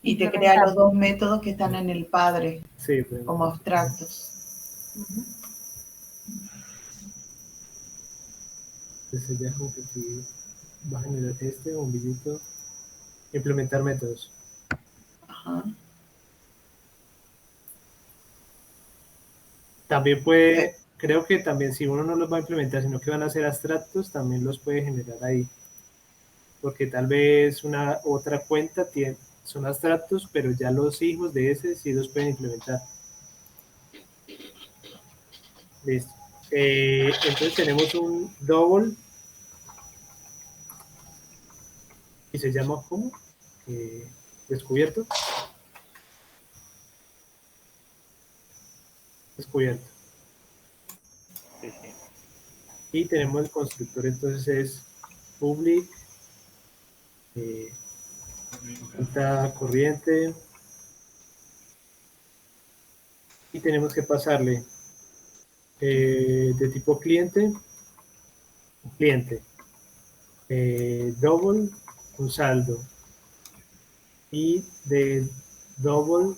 Y te crea Implementar. los dos métodos que están en el padre Sí, pues, como abstractos. Ujú. entonces ya como que aquí va a generar este bombillito, implementar métodos. Ajá. También puede, creo que también si uno no los va a implementar, sino que van a ser abstractos, también los puede generar ahí. Porque tal vez una otra cuenta tiene, son abstractos, pero ya los hijos de ese sí los pueden implementar. Listo. Entonces tenemos un double y se llama ¿cómo? Descubierto. Descubierto. Sí, sí. Y tenemos el constructor, entonces es public, cuenta corriente, y tenemos que pasarle de tipo cliente, double, un saldo, y de double,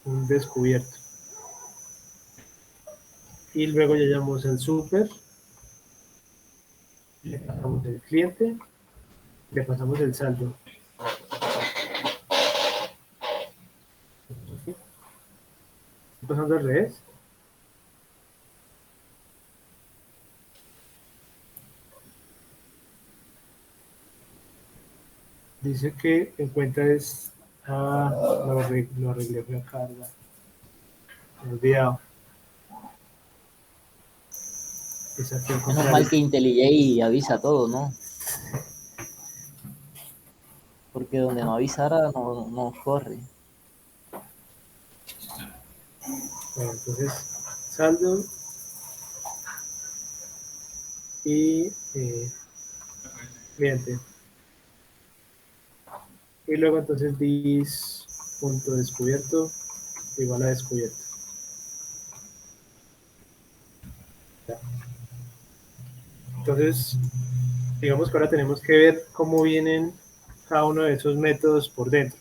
un descubierto. Y luego ya llamamos el super, le pasamos el cliente, le pasamos el saldo. ¿Está pasando al revés? Dice que en cuenta es... Ah, lo arreglé, fue acá, ¿verdad? Me he olvidado. Es aquí al Es contrario. normal que IntelliJ avisa todo, ¿no? Porque donde no avisara no corre. Bueno, entonces, saldo y cliente. Y luego entonces dis punto descubierto igual a descubierto. Ya. Entonces, digamos que ahora tenemos que ver cómo vienen cada uno de esos métodos por dentro.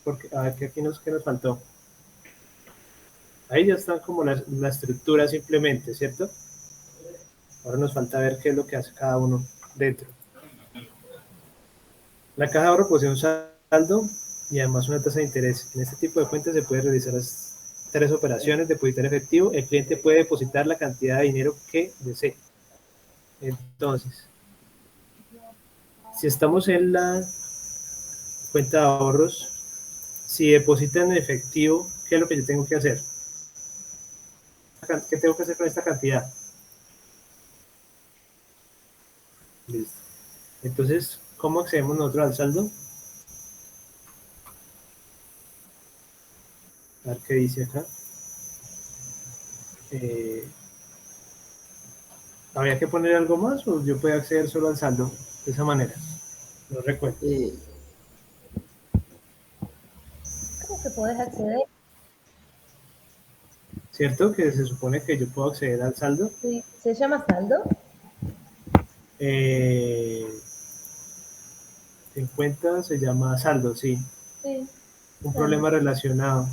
Porque a ver, ¿qué nos faltó? Ahí ya están como la estructura simplemente, ¿cierto? Ahora nos falta ver qué es lo que hace cada uno dentro. La caja de ahorro posee un saldo y además una tasa de interés. En este tipo de cuentas se pueden realizar las tres operaciones: depositar efectivo. El cliente puede depositar la cantidad de dinero que desee. Entonces, si estamos en la cuenta de ahorros, si depositan en efectivo, ¿qué es lo que yo tengo que hacer? ¿Qué tengo que hacer con esta cantidad? Listo. Entonces, ¿cómo accedemos nosotros al saldo? A ver qué dice acá. ¿Habría que poner algo más o yo puedo acceder solo al saldo de esa manera? No recuerdo. ¿Cómo que podés acceder? ¿Cierto? Que se supone que yo puedo acceder al saldo. Sí. ¿Se llama saldo? En cuenta se llama saldo, sí. Sí. Un Saldo. problema relacionado.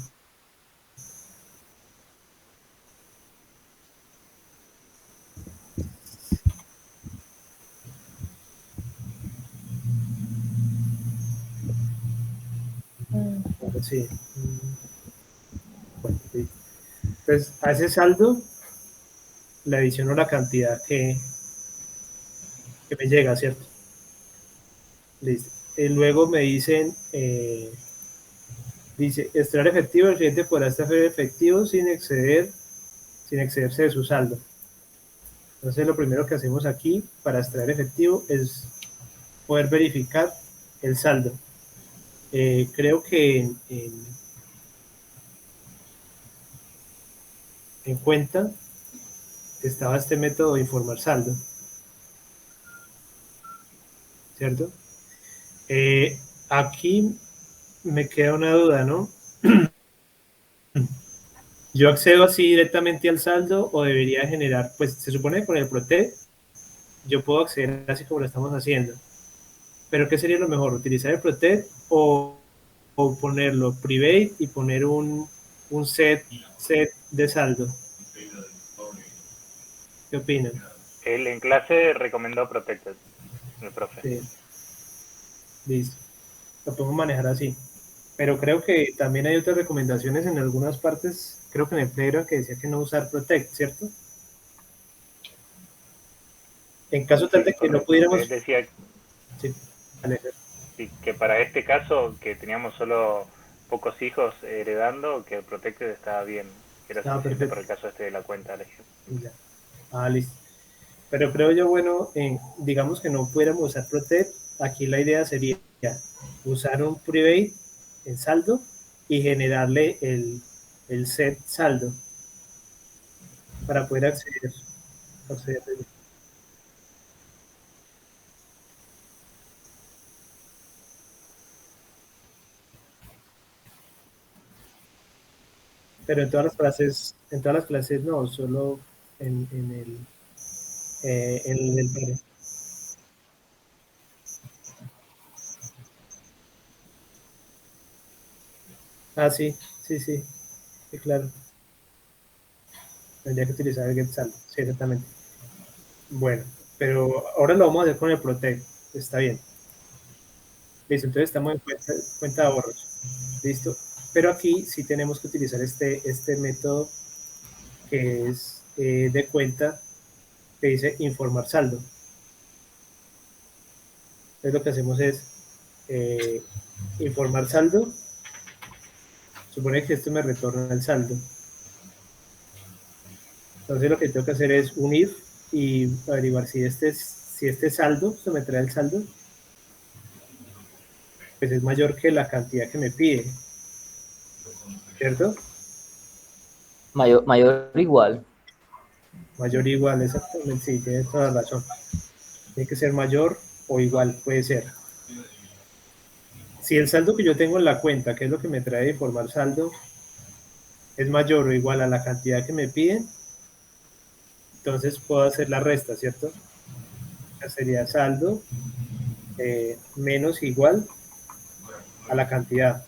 Sí. Bueno, sí. Entonces, a ese saldo le adiciono la cantidad que me llega, ¿cierto? Listo. Y luego me dicen, dice, extraer efectivo, el cliente podrá extraer efectivo sin excederse de su saldo. Entonces, lo primero que hacemos aquí para extraer efectivo es poder verificar el saldo. Creo que en cuenta estaba este método de informar saldo, ¿cierto? Aquí me queda una duda, ¿no? ¿Yo accedo así directamente al saldo o debería generar? Pues se supone que con el Protect yo puedo acceder así como lo estamos haciendo. Pero ¿qué sería lo mejor? ¿Utilizar el Protect o ponerlo private y poner un set de saldo? ¿Qué opinan? Él en clase recomendó Protected, el profe. Sí. Listo. Lo podemos manejar así. Pero creo que también hay otras recomendaciones en algunas partes, creo que en el Playground, que decía que no usar Protect, ¿cierto? En caso tal de que no Correcto. pudiéramos... Él decía Sí, vale. que para este caso, que teníamos solo pocos hijos heredando, que el Protected estaba bien, que era Ah, suficiente perfecto. para el caso este de la cuenta de ejemplo. Ya. Ah, listo. Pero creo yo, bueno, digamos que no pudiéramos usar Protect, aquí la idea sería usar un private en saldo y generarle el set saldo para poder acceder. Pero en todas las clases no, solo en el paro. Ah, sí, sí, sí, sí, claro. Tendría que utilizar el get saldo, sí, exactamente. Bueno, pero ahora lo vamos a hacer con el Protect, está bien. Listo, entonces estamos en cuenta de ahorros. Listo. Pero aquí sí tenemos que utilizar este método que es de cuenta que dice informar saldo. Entonces lo que hacemos es informar saldo. Supone que esto me retorna el saldo. Entonces lo que tengo que hacer es un if y averiguar si este saldo, se me trae el saldo, pues es mayor que la cantidad que me pide. ¿Cierto? Mayor o igual. Mayor o igual, exactamente, sí, tienes toda la razón. Tiene que ser mayor o igual, puede ser. Si el saldo que yo tengo en la cuenta, que es lo que me trae de informar saldo, es mayor o igual a la cantidad que me piden, entonces puedo hacer la resta, ¿cierto? Sería saldo menos igual a la cantidad.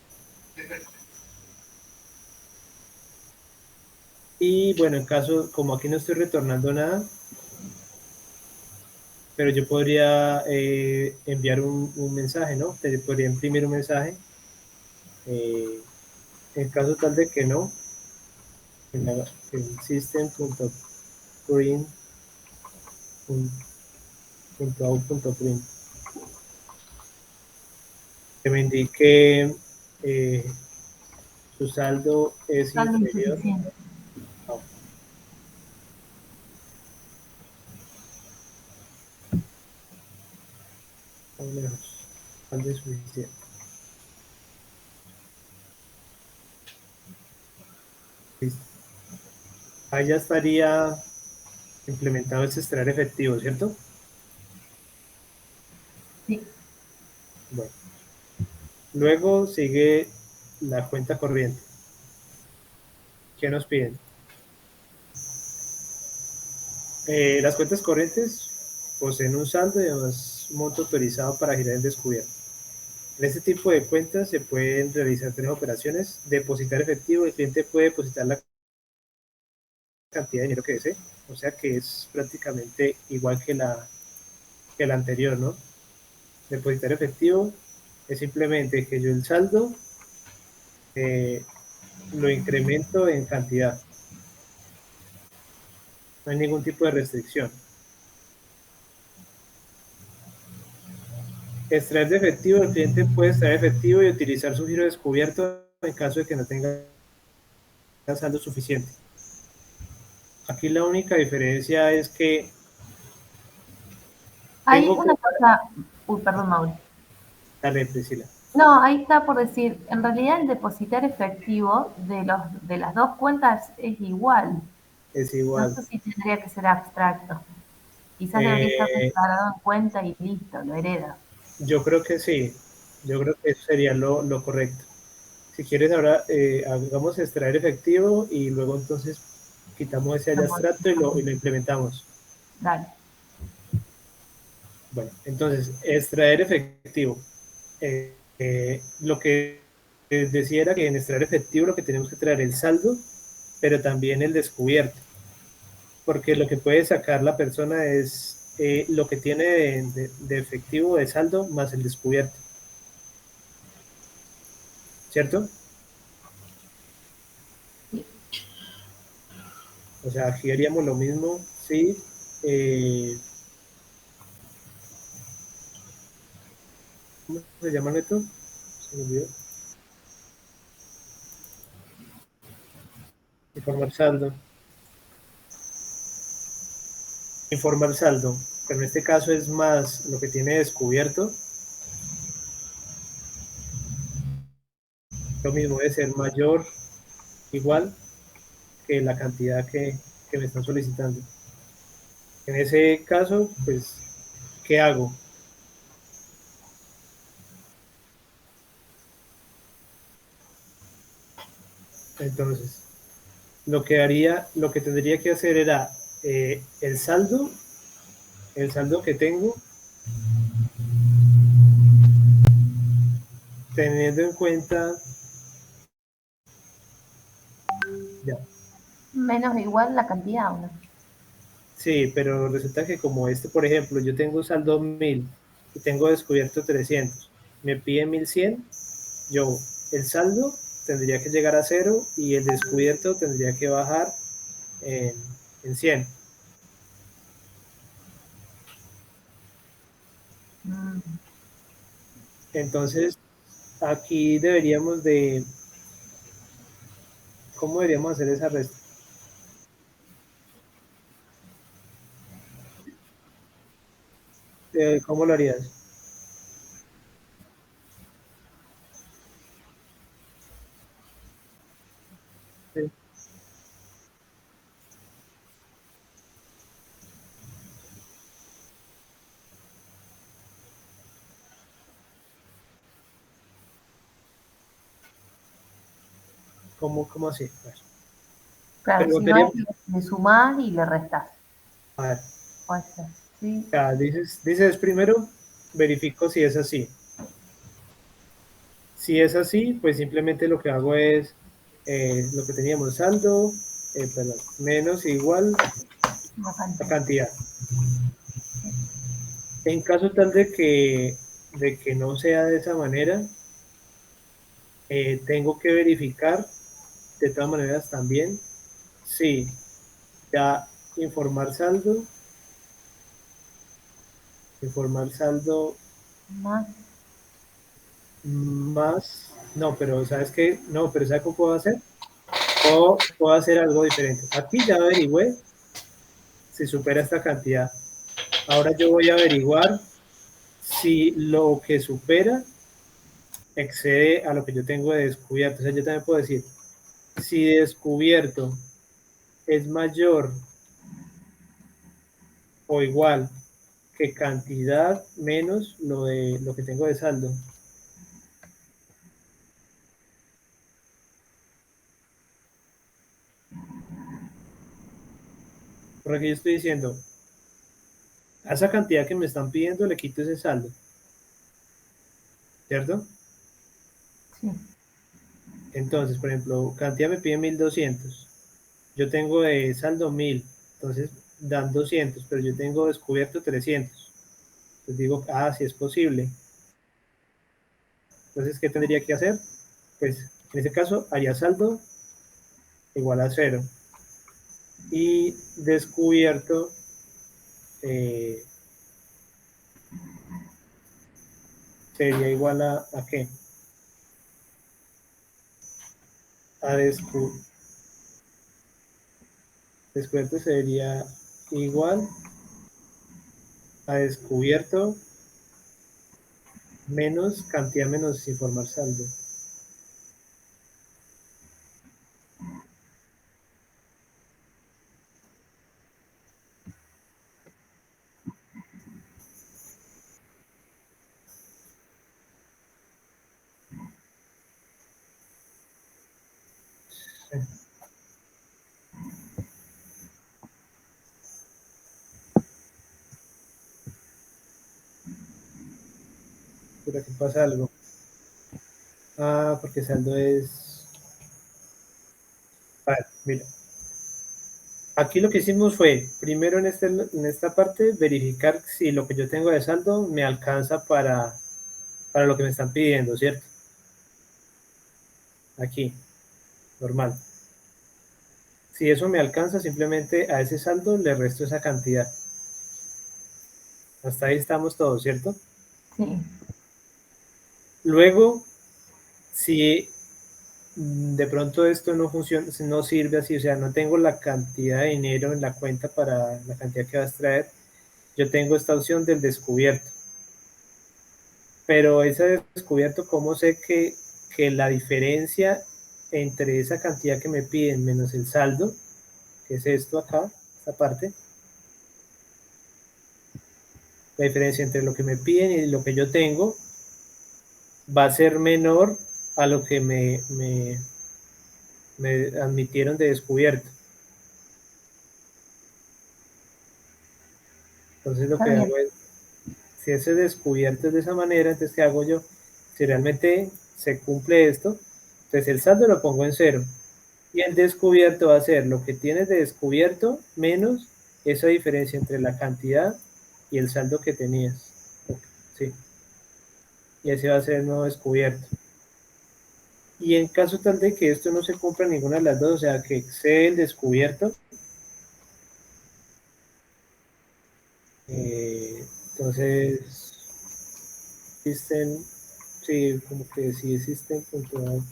Y bueno, en caso, como aquí no estoy retornando nada, pero yo podría enviar un mensaje, ¿no? Podría imprimir un mensaje. En caso tal de que no, en system.print.out.print que me indique su saldo es Saldo inferior. insuficiente. No. Saldo insuficiente. Listo. Ahí ya estaría implementado ese extraer efectivo, ¿cierto? Sí. Bueno. Luego sigue la cuenta corriente. ¿Qué nos piden? Las cuentas corrientes poseen un saldo y además monto autorizado para girar en descubierto. En este tipo de cuentas se pueden realizar tres operaciones. Depositar efectivo, el cliente puede depositar la cantidad de dinero que desee, o sea que es prácticamente igual que la anterior, ¿no? Depositar efectivo es simplemente que yo el saldo lo incremento en cantidad. No hay ningún tipo de restricción. Extraer de efectivo, el cliente puede extraer efectivo y utilizar su giro descubierto en caso de que no tenga saldo suficiente. Aquí la única diferencia es que Hay tengo que... una cosa, uy, perdón, Mauri. Dale, Priscila. No, ahí está por decir, en realidad el depositar efectivo de las dos cuentas es igual. es No igual. sé si tendría que ser abstracto. Quizás debería estar Eh, declarado en cuenta y listo, lo hereda. yo creo que sí, yo creo que eso sería lo correcto. Si quieres ahora hagamos extraer efectivo y luego entonces quitamos ese Lo haya abstracto y modificamos. lo implementamos. Dale. Bueno, entonces, extraer efectivo. Lo que decía era que en extraer efectivo lo que tenemos que traer el saldo, pero también el descubierto, porque lo que puede sacar la persona es lo que tiene de efectivo de saldo más el descubierto, ¿cierto? Sí. O sea, aquí haríamos lo mismo si, ¿cómo se llama esto? Se me olvidó. Informar saldo. Informar saldo, pero en este caso es más lo que tiene descubierto. Lo mismo debe ser mayor, igual que la cantidad que me están solicitando. En ese caso, pues, ¿qué hago? Entonces, lo que tendría que hacer era el saldo que tengo, teniendo en cuenta, ya, Menos o igual la cantidad, ¿o no? sí, pero resulta que como este, por ejemplo, yo tengo saldo 1000 y tengo descubierto 300, me piden 1100, yo el saldo tendría que llegar a cero y el descubierto tendría que bajar en, en 100. Mm, Entonces, aquí deberíamos de, ¿cómo deberíamos hacer esa resta? ¿Cómo lo harías? Sí. ¿Cómo así? claro, Pero si no es, queríamos, le sumás y le restás. a ver, Puede ser. Sí. dices primero, verifico si es así. Si es así, pues simplemente lo que hago es lo que teníamos, saldo, perdón, menos igual La la cantidad. cantidad. En caso tal de que no sea de esa manera, tengo que verificar de todas maneras también si ya informar saldo Más. más, no, pero ¿sabes qué? No, pero ¿sabes cómo puedo hacer? O puedo hacer algo diferente. Aquí ya averigüé si supera esta cantidad. Ahora yo voy a averiguar si lo que supera excede a lo que yo tengo de descubierto. O sea, yo también puedo decir, si descubierto es mayor o igual que cantidad menos lo de lo que tengo de saldo. Por aquí yo estoy diciendo, a esa cantidad que me están pidiendo le quito ese saldo, ¿cierto? Sí. Entonces, por ejemplo, cantidad me pide 1200. Yo tengo de saldo 1000, entonces dan 200, pero yo tengo descubierto 300. Entonces digo, ah, sí es posible. Entonces, ¿qué tendría que hacer? Pues en ese caso haría saldo igual a cero. Y descubierto eh, sería igual a ¿qué? A descubierto sería igual a descubierto menos cantidad menos informar saldo. Pero aquí pasa algo. Ah, porque saldo es... Vale, mira. Aquí lo que hicimos fue, primero en esta parte, verificar si lo que yo tengo de saldo me alcanza para lo que me están pidiendo, ¿cierto? Aquí, normal. Si eso me alcanza, simplemente a ese saldo le resto esa cantidad. Hasta ahí estamos todos, ¿cierto? Sí. Luego, si de pronto esto no funciona, no sirve así, o sea, no tengo la cantidad de dinero en la cuenta para la cantidad que vas a traer, yo tengo esta opción del descubierto. Pero ese descubierto, ¿cómo sé que la diferencia entre esa cantidad que me piden menos el saldo, que es esto acá, esta parte, la diferencia entre lo que me piden y lo que yo tengo va a ser menor a lo que me admitieron de descubierto? Entonces lo Está que bien. hago es, si ese descubierto es de esa manera, entonces ¿qué hago yo? Si realmente se cumple esto, entonces el saldo lo pongo en 0. Y el descubierto va a ser lo que tienes de descubierto menos esa diferencia entre la cantidad y el saldo que tenías. Sí. Y ese va a ser el nuevo descubierto. Y en caso tal de que esto no se cumpla ninguna de las dos, o sea, que excede el descubierto, entonces existen, sí, como que sí existen puntual.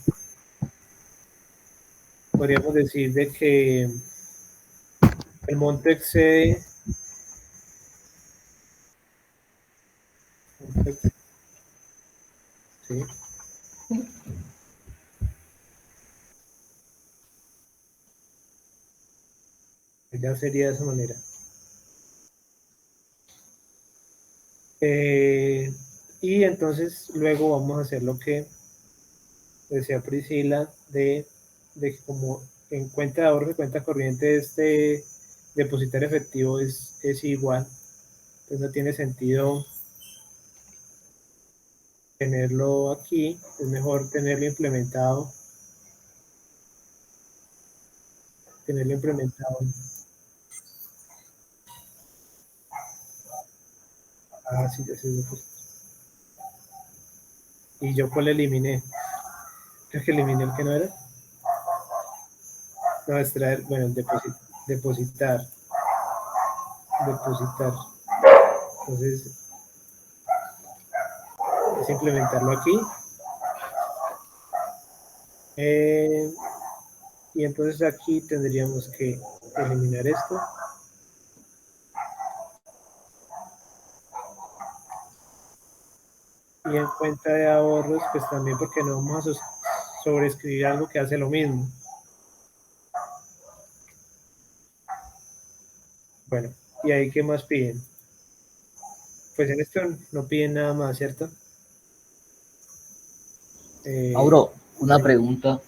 Podríamos decir de que el monto excede, sí, ya sería de esa manera. Y entonces luego vamos a hacer lo que decía Priscila de que como en cuenta de ahorro y cuenta corriente este depositar efectivo es igual, entonces no tiene sentido tenerlo aquí, es mejor tenerlo implementado. Ah, sí, ya sé lo que... Y yo pues le eliminé. Creo que eliminé el que no era. No, extraer, bueno, el depositar. Entonces, es implementarlo aquí. Y entonces aquí tendríamos que eliminar esto. Y en cuenta de ahorros, pues también porque no vamos a sobreescribir algo que hace lo mismo. Bueno, ¿y ahí qué más piden? Pues en esto no piden nada más, ¿cierto? Mauro, una Señor. pregunta.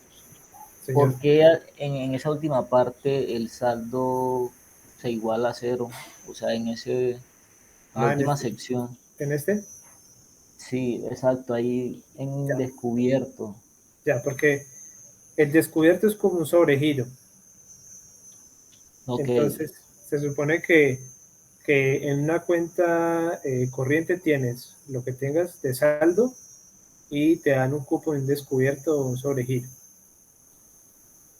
Señor. ¿Por qué en esa última parte el saldo se iguala a 0? O sea, en la Ah, última sección. en este, Sí, exacto, ahí en ya, descubierto. ya, porque el descubierto es como un sobregiro. Ok. Entonces, se supone que en una cuenta corriente tienes lo que tengas de saldo y te dan un cupo en descubierto o un sobregiro.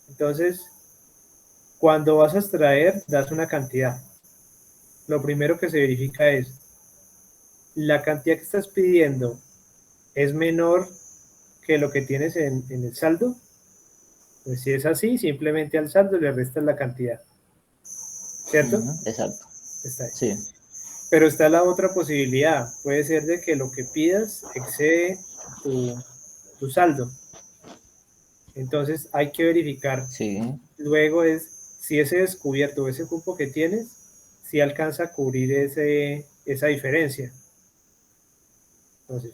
Entonces, cuando vas a extraer, das una cantidad. Lo primero que se verifica es, la cantidad que estás pidiendo es menor que lo que tienes en el saldo. Pues si es así, simplemente al saldo le restas la cantidad. ¿Cierto? Exacto. Está ahí. Sí. Pero está la otra posibilidad. Puede ser de que lo que pidas excede tu saldo. Entonces hay que verificar. Sí. Luego es si ese descubierto o ese cupo que tienes, si alcanza a cubrir esa diferencia. Entonces,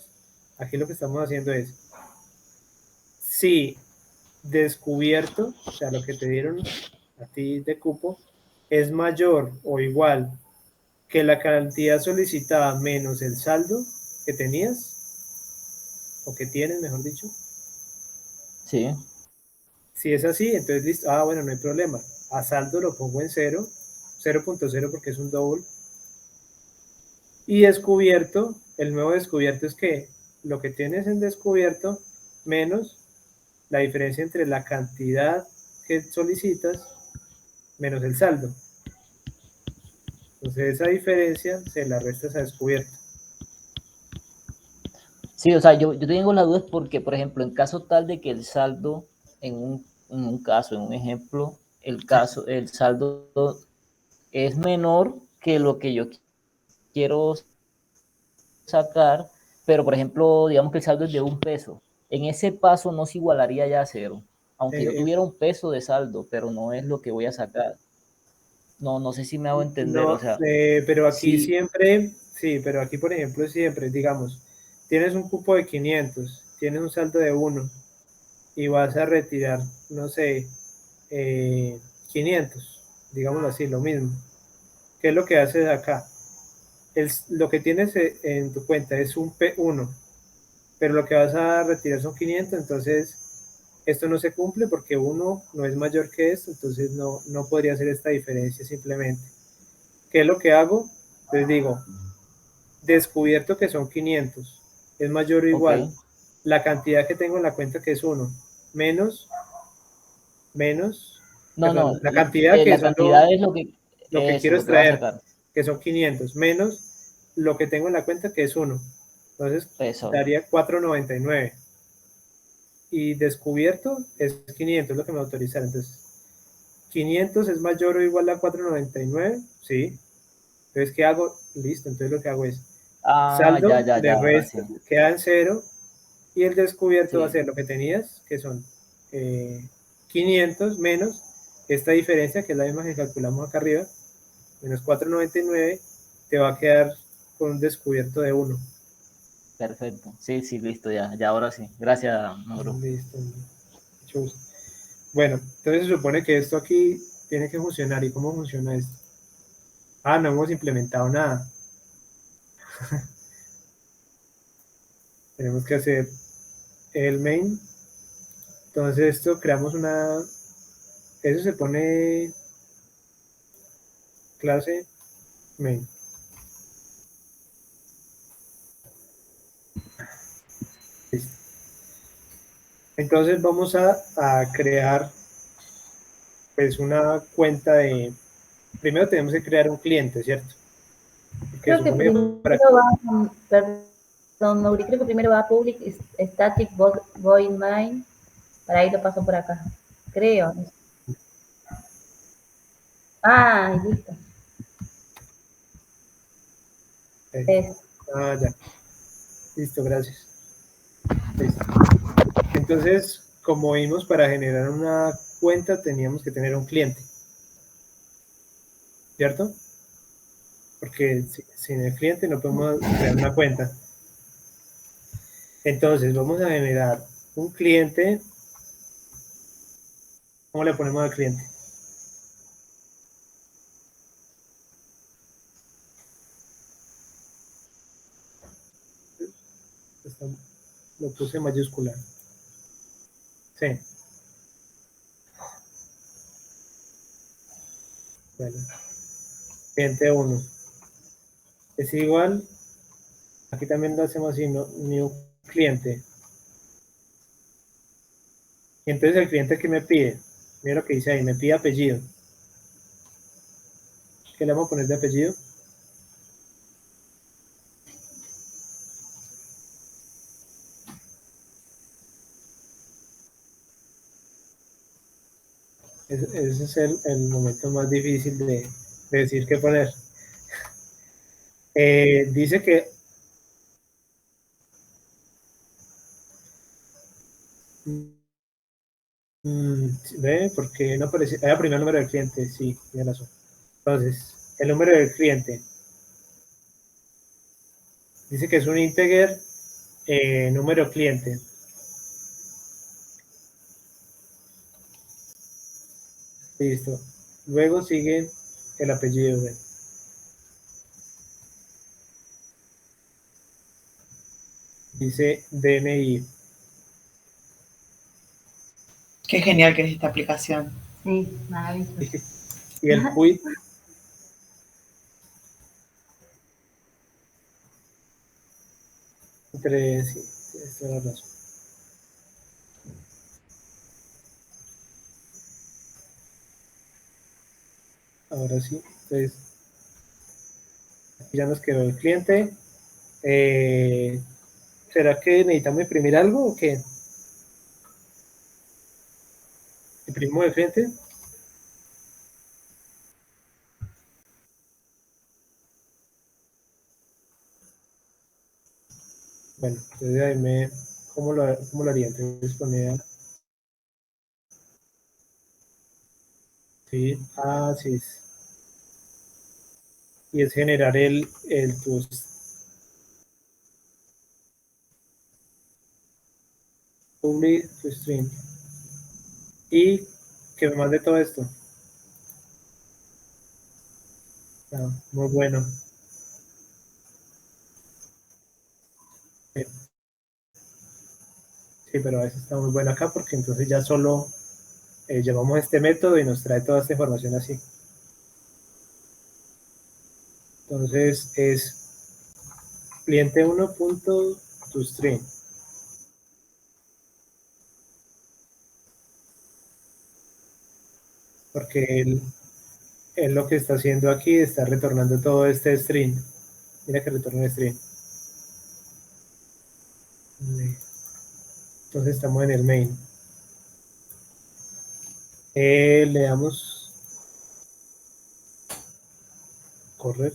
aquí lo que estamos haciendo es, si descubierto, o sea, lo que te dieron a ti de cupo, es mayor o igual que la cantidad solicitada menos el saldo que tenías, o que tienes, mejor dicho. Sí. Si es así, entonces listo. Ah, bueno, no hay problema. A saldo lo pongo en 0, 0.0 porque es un double. Y descubierto, el nuevo descubierto es que lo que tienes en descubierto menos la diferencia entre la cantidad que solicitas menos el saldo. Entonces esa diferencia se la restas a descubierto. Sí, o sea, yo tengo la duda porque, por ejemplo, en caso tal de que el saldo, en un caso, en un ejemplo, el saldo es menor que lo que yo quiero sacar, pero por ejemplo, digamos que el saldo es de $1. En ese paso no se igualaría ya a 0, aunque yo tuviera $1 de saldo, pero no es lo que voy a sacar. No sé si me hago entender, o No, sea, pero aquí sí, siempre, sí, pero aquí por ejemplo siempre, digamos, tienes un cupo de 500, tienes un saldo de 1 y vas a retirar, no sé, 500, digámoslo así, lo mismo. ¿Qué es lo que haces acá? Lo que tienes en tu cuenta es un P1, pero lo que vas a retirar son 500, entonces esto no se cumple porque 1 no es mayor que esto, entonces no podría hacer esta diferencia simplemente. ¿Qué es lo que hago? Les digo, descubierto que son 500, es mayor o ok. igual la cantidad que tengo en la cuenta que es 1, menos, No, perdón, no, la cantidad que la son cantidad es lo que eso, quiero lo que va a extraer, sacar. que son 500, menos lo que tengo en la cuenta que es 1. Entonces Eso, daría 499. Y descubierto es 500, lo que me autorizaron. Entonces, 500 es mayor o igual a 499, sí. Entonces, ¿qué hago? Listo, entonces lo que hago es ya, saldo ya, de ahora sí. resto, queda en 0, y el descubierto va a Sí, ser lo que tenías, que son 500 menos esta diferencia, que es la misma que calculamos acá arriba, menos 499, te va a quedar con un descubierto de 1. perfecto. Sí, sí, listo, ya ahora sí. Gracias, Mauro. Listo. Bueno, entonces se supone que esto aquí tiene que funcionar. ¿Y cómo funciona esto? Ah, no hemos implementado nada. Tenemos que hacer el main. Entonces esto creamos una... Eso se pone clase main. Listo. Entonces vamos a crear pues una cuenta de... Primero tenemos que crear un cliente, ¿cierto? Porque Creo que supone primero para... va, perdón, Mauri, creo que primero va public static void main, para ahí lo paso por acá. Creo. Ah, listo. Ah, ya. Listo, gracias. Listo. Entonces, como vimos, para generar una cuenta teníamos que tener un cliente, ¿cierto? Porque sin el cliente no podemos crear una cuenta. Entonces, vamos a generar un cliente. ¿Cómo le ponemos al cliente? Lo puse en mayúscula. Sí. Bueno, cliente 1 es igual. Aquí también lo hacemos así, new cliente. Y entonces el cliente que me pide, mira lo que dice ahí, me pide apellido. ¿Qué le vamos a poner de apellido? Ese es el momento más difícil de decir qué poner. Dice que ve, porque no aparece. Ah, primer número del cliente, sí, tiene razón. Entonces, el número del cliente dice que es un integer número cliente. Listo. Luego sigue el apellido. Bueno. Dice DNI. Qué genial que es esta aplicación. Sí, maravilloso. Y el PUI. Sí, tienes toda la razón. Ahora sí, entonces aquí ya nos quedó el cliente. ¿Será que necesitamos imprimir algo o qué? ¿Imprimimos el cliente? Bueno, entonces ahí ¿cómo lo haría? Entonces ponía, sí, sí. Y es generar el public to stream. Y que me mande todo esto. Ah, muy bueno. Sí, pero a veces está muy bueno acá porque entonces ya solo llevamos este método y nos trae toda esta información así. Entonces es cliente 1.toStream. Porque él lo que está haciendo aquí está retornando todo este string. Mira que retorna el string. Entonces estamos en el main. Le damos correr.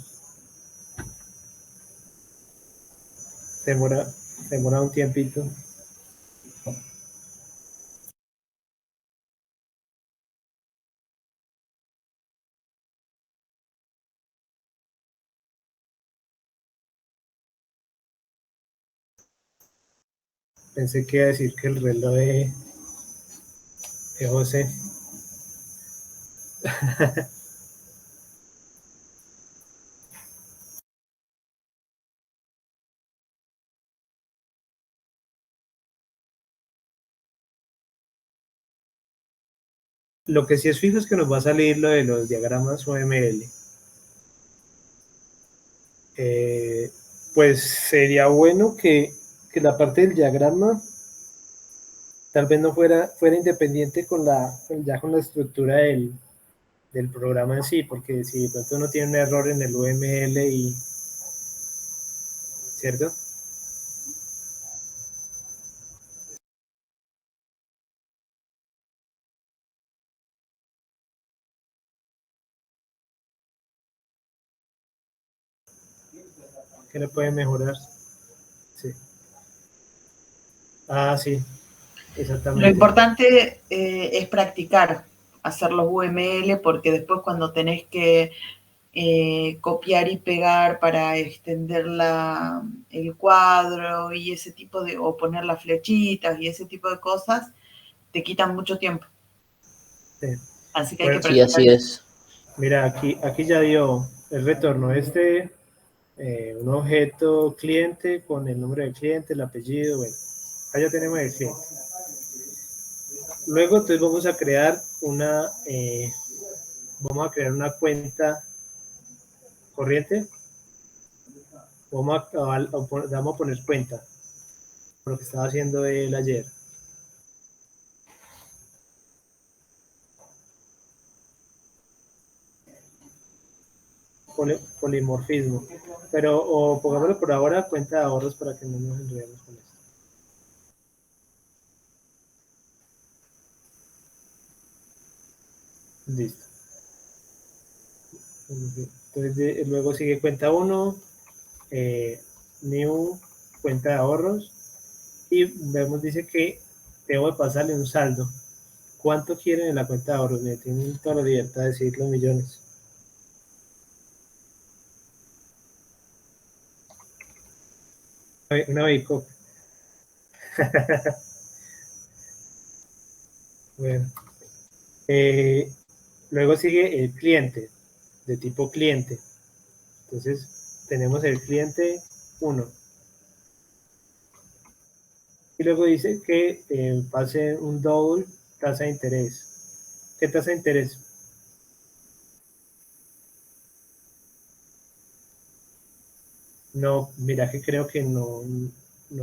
Demora un tiempito. Pensé que iba a decir que el reloj de José. Lo que sí es fijo es que nos va a salir lo de los diagramas OML. Pues sería bueno que la parte del diagrama tal vez no fuera independiente ya con la estructura del programa en sí, porque si de pronto uno tiene un error en el UML ¿cierto? ¿Qué le puede mejorar? Sí. Sí, Lo exactamente. importante es practicar, hacer los UML, porque después cuando tenés que copiar y pegar para extender el cuadro y ese tipo o poner las flechitas y ese tipo de cosas, te quitan mucho tiempo. Sí. Así que hay que Sí, practicar. así es. Mira, aquí ya dio el retorno un objeto cliente con el nombre del cliente, el apellido, bueno, acá ya tenemos el cliente. Luego entonces vamos a crear una cuenta corriente. Vamos a poner cuenta, por lo que estaba haciendo él ayer. Polimorfismo. O pongámoslo por ahora cuenta de ahorros para que no nos enredemos con esto. Listo. Entonces luego sigue cuenta 1, new, cuenta de ahorros, y vemos, dice que debo de pasarle un saldo. ¿Cuánto quieren en la cuenta de ahorros? Me tienen toda la libertad de decir los millones. Una Bicoc. Bueno. Luego sigue el cliente, de tipo cliente. Entonces, tenemos el cliente 1. Y luego dice que pase un double tasa de interés. ¿Qué tasa de interés? No, mira que creo que no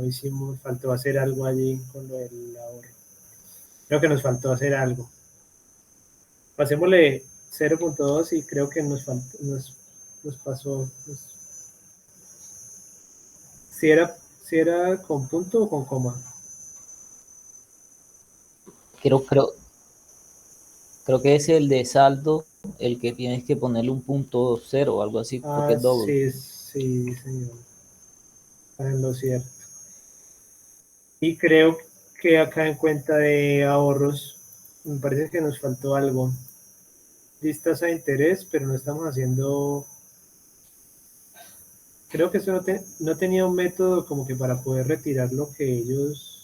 hicimos, faltó hacer algo allí con lo del ahorro. Creo que nos faltó hacer algo. Pasémosle 0.2 y creo que nos pasó. Si era con punto o con coma. Creo que es el de saldo, el que tienes que ponerle un punto cero o algo así, porque es doble. Sí, señor. Está en lo cierto. Y creo que acá en cuenta de ahorros, me parece que nos faltó algo. Listas a interés, pero no estamos haciendo... Creo que eso no tenía un método como que para poder retirar lo que ellos...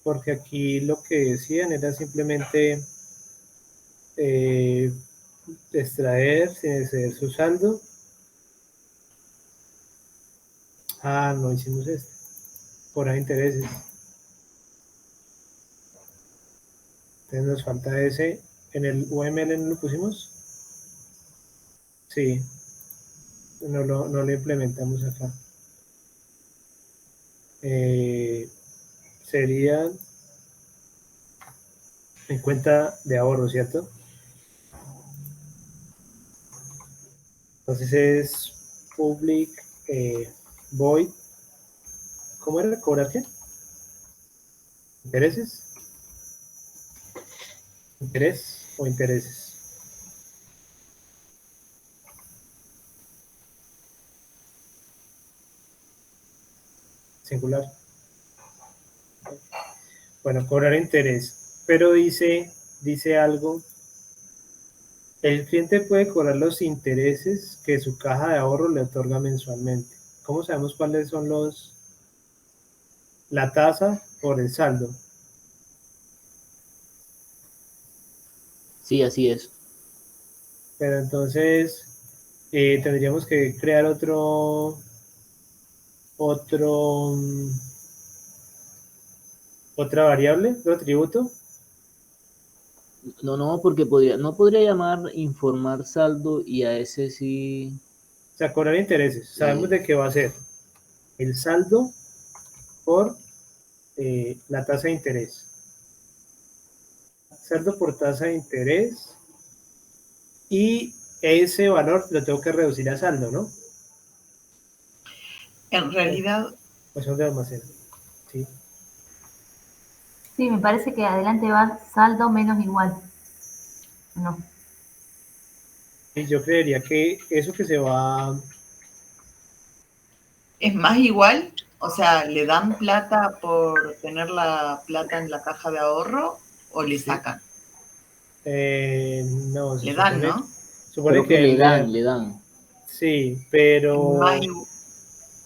Porque aquí lo que decían era simplemente extraer sin exceder su saldo. Ah, no hicimos esto. Por ahí intereses. Entonces nos falta ese. ¿En el UML no lo pusimos? Sí. No lo implementamos acá. Sería en cuenta de ahorro, ¿cierto? Entonces es public void. ¿Cómo era? ¿Cobrar qué? ¿Intereses? ¿Interés o intereses? Singular. Bueno, cobrar interés. Pero dice algo. El cliente puede cobrar los intereses que su caja de ahorro le otorga mensualmente. ¿Cómo sabemos cuáles son la tasa por el saldo? Sí, así es. Pero entonces tendríamos que crear otra variable, otro atributo. No, porque no podría llamar informar saldo y a ese sí. O sea, cobrar intereses. Sabemos de qué va a ser el saldo por la tasa de interés. Saldo por tasa de interés. Y ese valor lo tengo que reducir a saldo, ¿no? En realidad... Pues son de almacén. Sí. Sí, me parece que adelante va saldo menos igual. No. Y yo creería que eso que se va... ¿Es más igual? O sea, ¿le dan plata por tener la plata en la caja de ahorro o le sacan? No, Le dan, ¿no? supone Creo que le dan. Sí, Más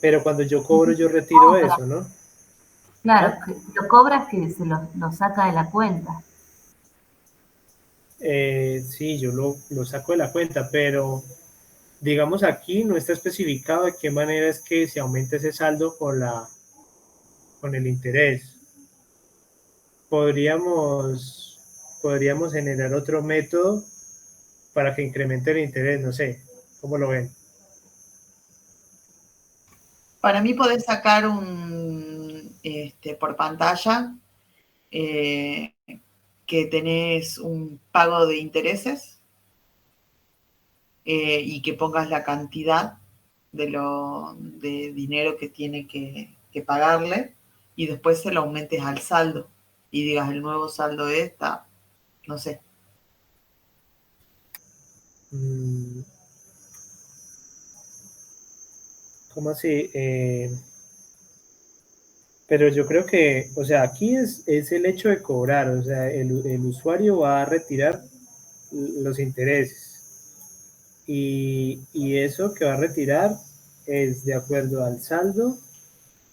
pero cuando yo cobro yo retiro eso, ¿no? Claro, ¿Ah? que lo cobras que se lo saca de la cuenta. Sí, yo lo saco de la cuenta, pero digamos aquí no está especificado de qué manera es que se aumenta ese saldo con el interés. Podríamos generar otro método para que incremente el interés, no sé, ¿cómo lo ven? Para mí podés sacar por pantalla que tenés un pago de intereses y que pongas la cantidad de dinero que tiene que pagarle y después se lo aumentes al saldo y digas el nuevo saldo está, no sé. ¿Cómo así? Pero yo creo que, o sea, aquí es el hecho de cobrar, o sea, el usuario va a retirar los intereses y eso que va a retirar es de acuerdo al saldo,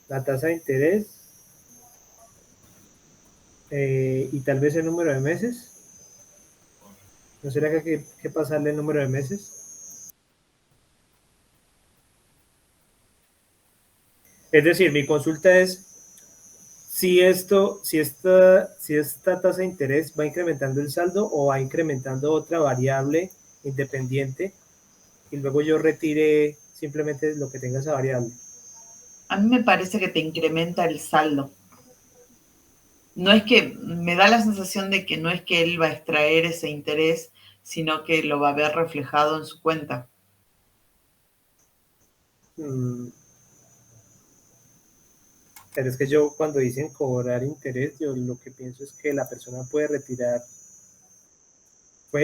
la tasa de interés y tal vez el número de meses. ¿No será que hay que pasarle el número de meses? Es decir, mi consulta es si esta tasa de interés va incrementando el saldo o va incrementando otra variable independiente y luego yo retire simplemente lo que tenga esa variable. A mí me parece que te incrementa el saldo. No es que, me da la sensación de que no es que él va a extraer ese interés, sino que lo va a ver reflejado en su cuenta. Pero es que yo cuando dicen cobrar interés, yo lo que pienso es que la persona puede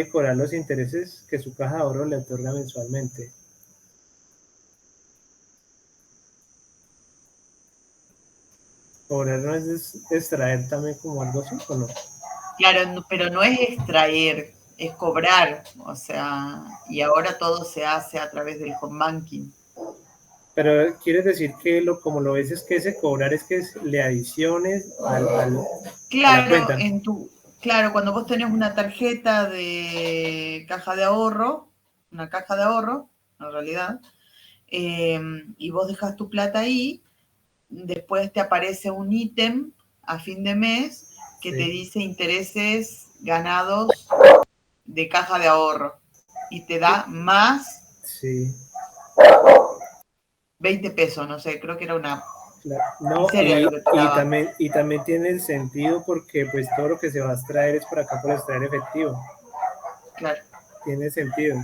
cobrar los intereses que su caja de ahorro le otorga mensualmente. Cobrar no es extraer también como algo así, ¿o no? Claro, pero no es extraer, es cobrar. O sea, y ahora todo se hace a través del home banking. Pero quieres decir que como lo ves es que ese cobrar es que le adiciones a la cuenta. Claro, cuando vos tenés una tarjeta de caja de ahorro, una caja de ahorro, en realidad, y vos dejas tu plata ahí, después te aparece un ítem a fin de mes que te dice intereses ganados de caja de ahorro y te da más 20 pesos, no sé, creo que era una... No, y también tiene sentido porque pues todo lo que se va a extraer es por acá por extraer efectivo. Claro. Tiene sentido.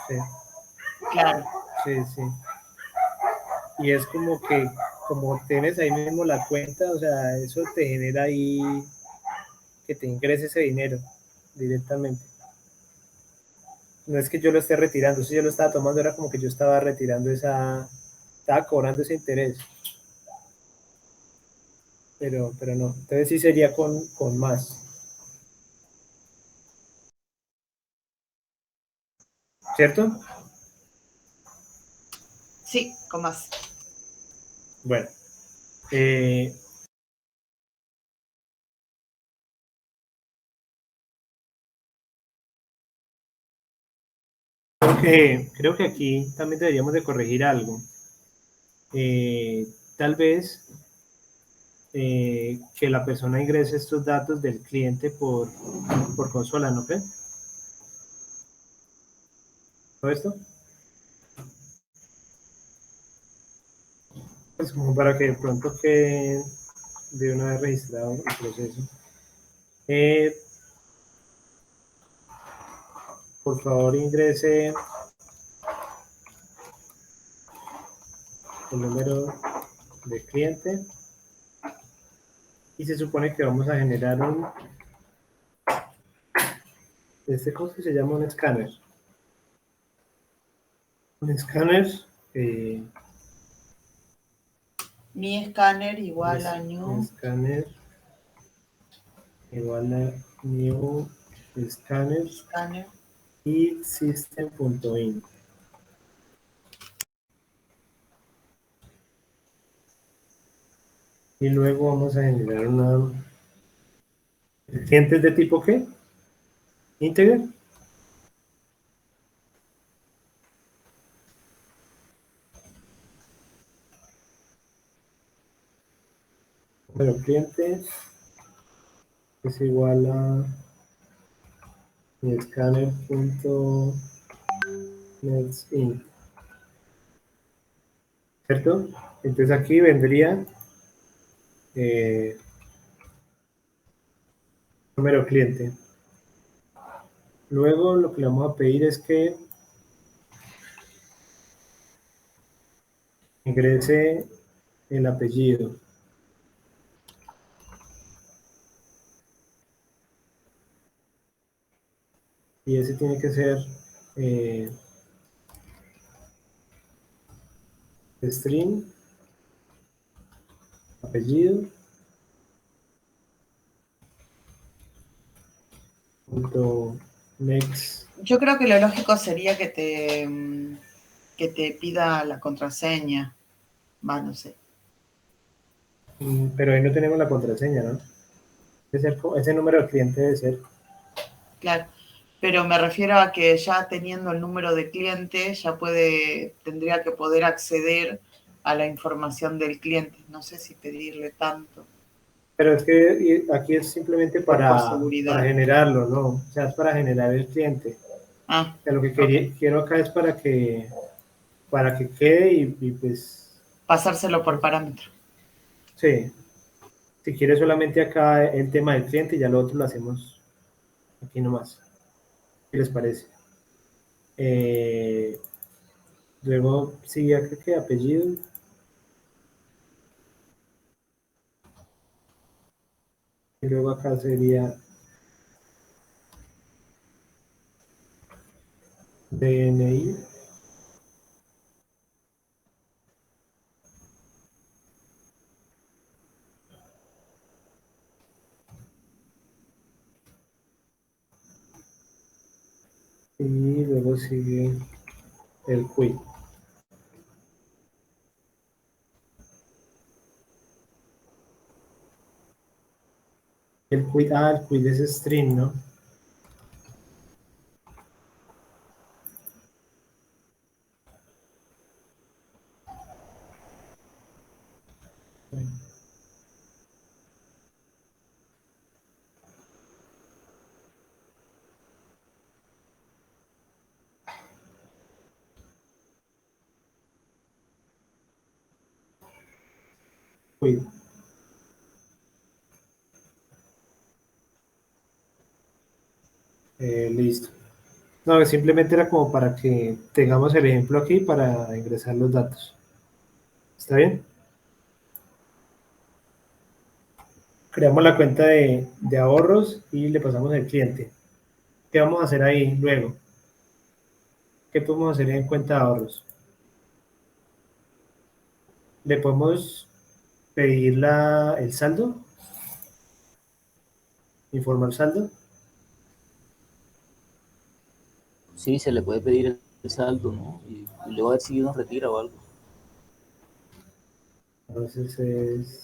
Sí. Claro. Sí. Y es como que, como tienes ahí mismo la cuenta, o sea, eso te genera ahí que te ingrese ese dinero directamente. No es que yo lo esté retirando, si yo lo estaba tomando era como que yo estaba retirando estaba cobrando ese interés. Pero no, entonces sí sería con más. ¿Cierto? Sí, con más. Bueno. Creo que aquí también deberíamos de corregir algo. Tal vez que la persona ingrese estos datos del cliente por consola, ¿no creen? ¿Todo esto? Pues como para que de pronto quede de una vez registrado el proceso. Por favor ingrese el número de cliente y se supone que vamos a generar ¿cómo se llama? Un escáner. Un escáner. Mi escáner igual a new. Escáner igual a new escáner y system.in. Y luego vamos a generar una... ¿El cliente es de tipo qué? ¿Integer? Pero cliente es igual a mi scanner.netsInt. ¿Cierto? Entonces aquí vendría número cliente. Luego lo que le vamos a pedir es que ingrese el apellido. Y ese tiene que ser string, apellido, punto next. Yo creo que lo lógico sería que te pida la contraseña. Va, no sé. Pero ahí no tenemos la contraseña, ¿no? Ese número de cliente debe ser. Claro. Pero me refiero a que ya teniendo el número de cliente, ya tendría que poder acceder a la información del cliente. No sé si pedirle tanto. Pero es que aquí es simplemente Por para seguridad. generarlo, ¿no? O sea, es para generar el cliente. Ah, O sea, lo que ok. quiero acá es para que quede y pues, Pasárselo por parámetro. sí. Si quieres solamente acá el tema del cliente, ya lo otro lo hacemos aquí nomás. ¿Qué les parece? Eh, luego, sí, acá que apellido. Y luego acá sería DNI. Y luego sigue el quit. El quit es string, ¿no? Quit. Listo. No, simplemente era como para que tengamos el ejemplo aquí para ingresar los datos. ¿Está bien? Creamos la cuenta de ahorros y le pasamos al cliente. ¿Qué vamos a hacer ahí luego? ¿Qué podemos hacer en cuenta de ahorros? Le podemos pedir el saldo, informar saldo. Sí, se le puede pedir el saldo, ¿no? Y luego a ver si uno retira o algo. Entonces es...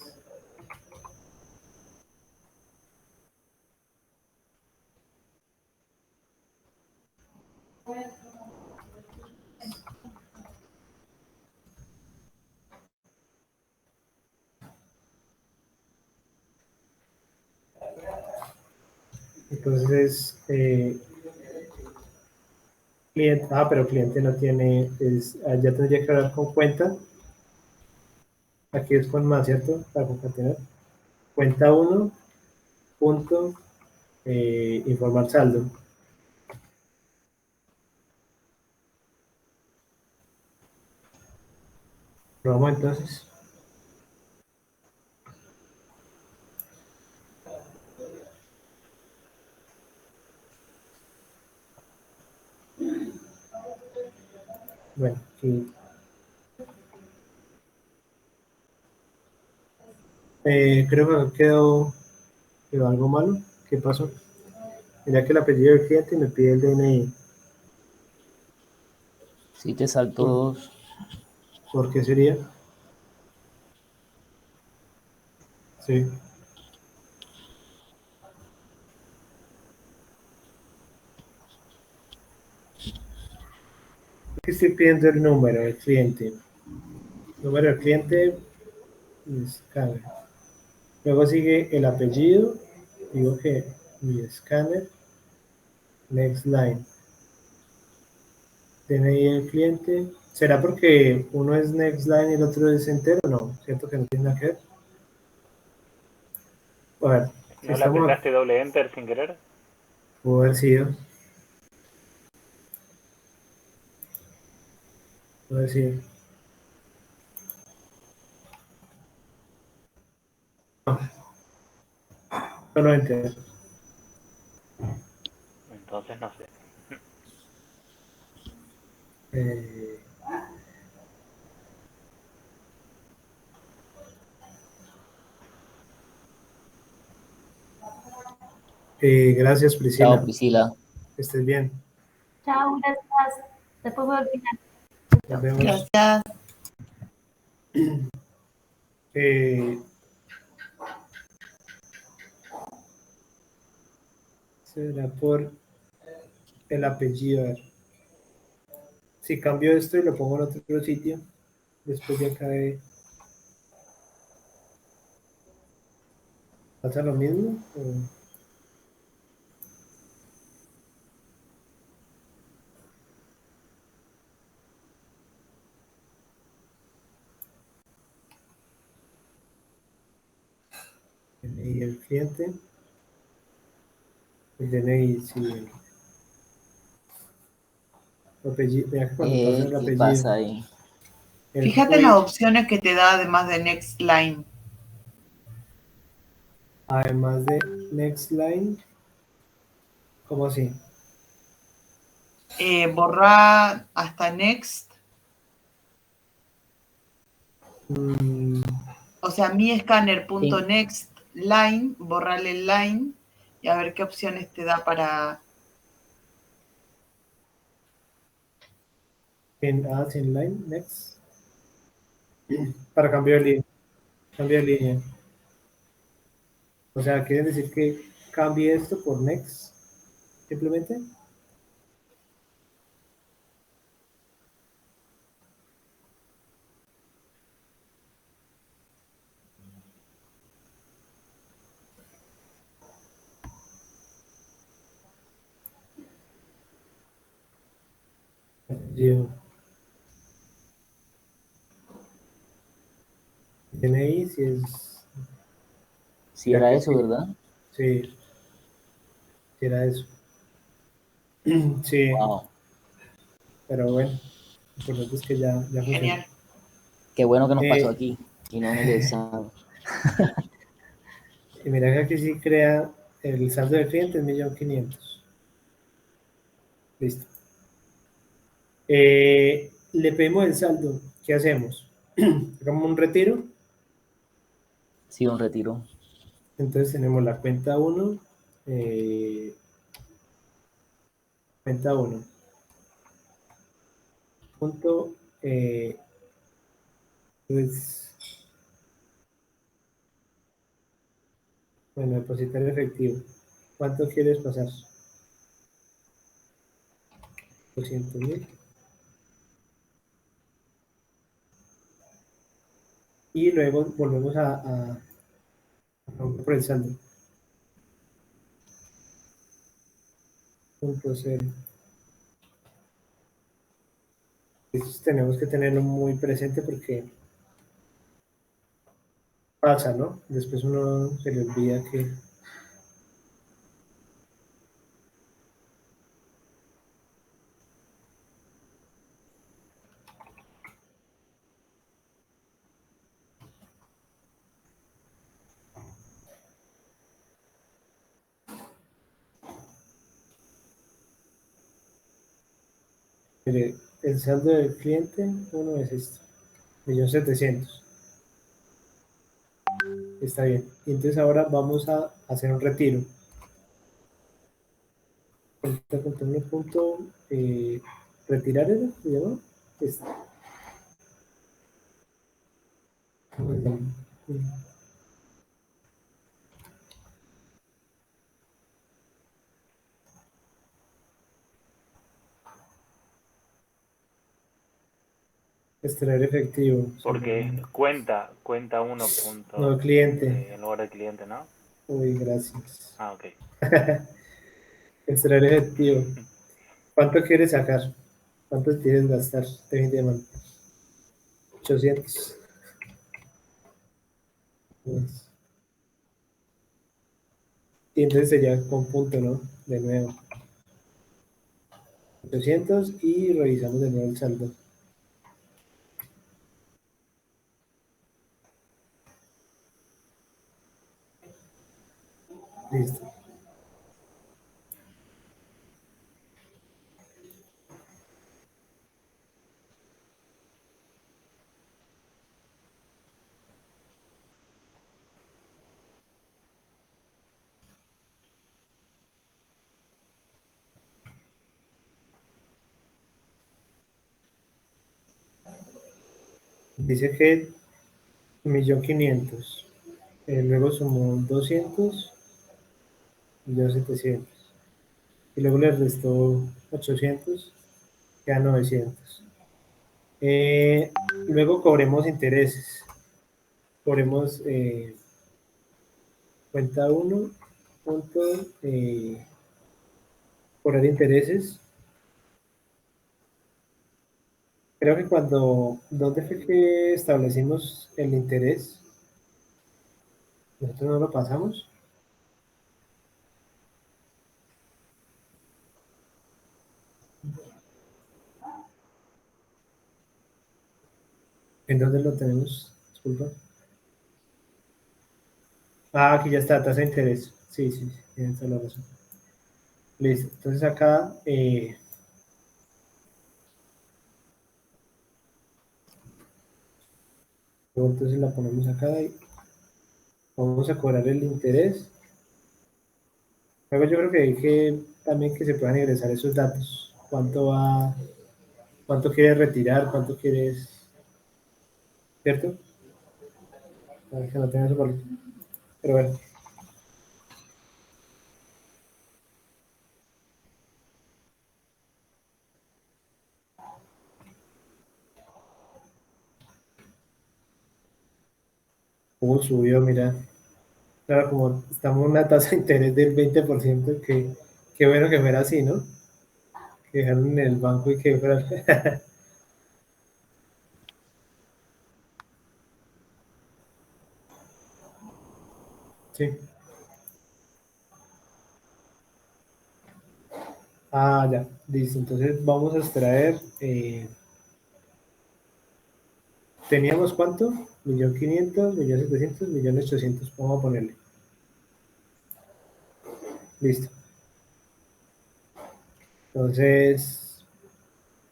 Entonces, cliente, pero cliente no tiene, ya tendría que hablar con cuenta. Aquí es con más, ¿cierto? Para concatenar. Cuenta uno punto, informar saldo. Probamos entonces. Bueno, aquí. Creo que quedó algo malo. ¿Qué pasó? Mira que el apellido del cliente me pide el DNI. Sí, te saltó ¿Por, dos. por qué sería? Sí. Aquí estoy pidiendo el número del cliente. Número del cliente, escáner. Luego sigue el apellido. Digo que mi escáner. Next line. DNI del cliente. ¿Será porque uno es next line y el otro es entero? No, ¿cierto que no tiene nada que ver? A ver, si ¿No le estamos... apretaste doble enter sin querer? Pudo haber sido. Pudo haber sido. Solo enter. Entonces no sé. Eh, Gracias, Chao, Priscila. Priscila. Que estés bien. Chao, gracias. Después voy a opinar. Nos vemos. Gracias. Eh, será por el apellido. A ver. Si cambio esto y lo pongo en otro sitio, después ya cae. ¿Pasa lo mismo? Y el cliente, el DNI, sí. El apellido, mira que cuando pasa el ¿Qué apellido. pasa ahí? El Fíjate en las quick, opciones que te da además de Next Line. además de next line, ¿cómo así? Borrar hasta Next. Mm, O sea, mi escáner.next line, borrarle el line y a ver qué opciones te da para... sin line, next. Para cambiar de línea. Cambio de línea. O sea, ¿quiere decir que cambie esto por next? Simplemente. Yo. DNI, si es. Si Ya era que eso, sí. ¿verdad? Sí, sí era eso. Sí, Wow. pero bueno, lo importante es que ya funciona. Genial. Qué bueno que nos pasó Eh, aquí y no en el examen. y mira que aquí sí crea el saldo del cliente es 1.500.000. Listo. Le pedimos el saldo. ¿Qué hacemos? Hagamos un retiro. Sí, un retiro. Entonces tenemos la cuenta 1. Cuenta 1. Punto. Pues, bueno, depositar efectivo. ¿Cuánto quieres pasar? 200.000. Y luego volvemos a por el saldo. Punto cero. Entonces tenemos que tenerlo muy presente porque pasa, ¿no? Después uno se le olvida que mire, el saldo del cliente, uno es esto, 1.700.000. Está bien. Y entonces ahora vamos a hacer un retiro. Con un punto, retirar, ¿era? ¿Se llama? Este. Extraer efectivo. Porque cuenta uno No, punto cliente. en lugar de cliente, ¿no? Uy, gracias. Ah, ok. Extraer efectivo. ¿Cuánto quieres sacar? ¿Cuánto quieres gastar de fin de semana? 800. Y entonces sería con punto, ¿no? De nuevo. 800 y revisamos de nuevo el saldo. Listo. Dice que 1.500.000. Luego sumó 200, 1.700.000. Y luego le restó 800, queda 900. Luego cobremos intereses. Cobremos cuenta 1, punto, cobrar intereses. Creo que ¿dónde fue que establecimos el interés? Nosotros no lo pasamos. ¿En dónde lo tenemos? Disculpa. Ah, aquí ya está, tasa de interés. Sí, sí, sí, tienes toda la razón. Listo. Entonces acá, entonces la ponemos acá y vamos a cobrar el interés. Luego yo creo que hay que también que se puedan ingresar esos datos. ¿Cuánto quieres retirar? ¿Cuánto quieres? ¿Cierto? A ver que no tenga su boleto. Pero bueno. Subió, mira. Claro, como estamos en una tasa de interés del 20%, que bueno que fuera así, ¿no? Que dejaron en el banco y que fuera. Sí. Ah, ya, listo. Entonces vamos a extraer. ¿Teníamos cuánto? 1.500.000, 1.700.000, 1.800.000. Vamos a ponerle. Listo. Entonces,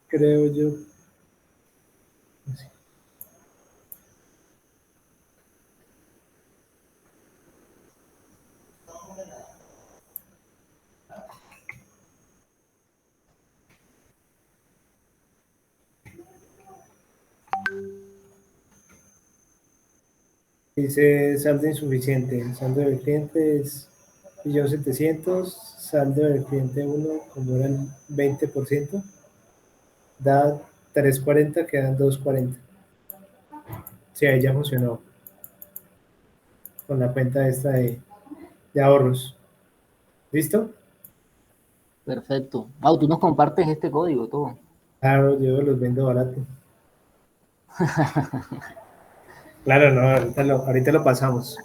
creo yo. Así. Dice saldo insuficiente. El saldo del cliente es 1.700.000. Saldo del cliente uno, como era el 20%, da 340, quedan 240. Sí, ahí ya funcionó con la cuenta esta de ahorros. ¿Listo? Perfecto. Wow, tú nos compartes este código, todo. Claro, yo los vendo barato. Claro, no, ahorita lo pasamos.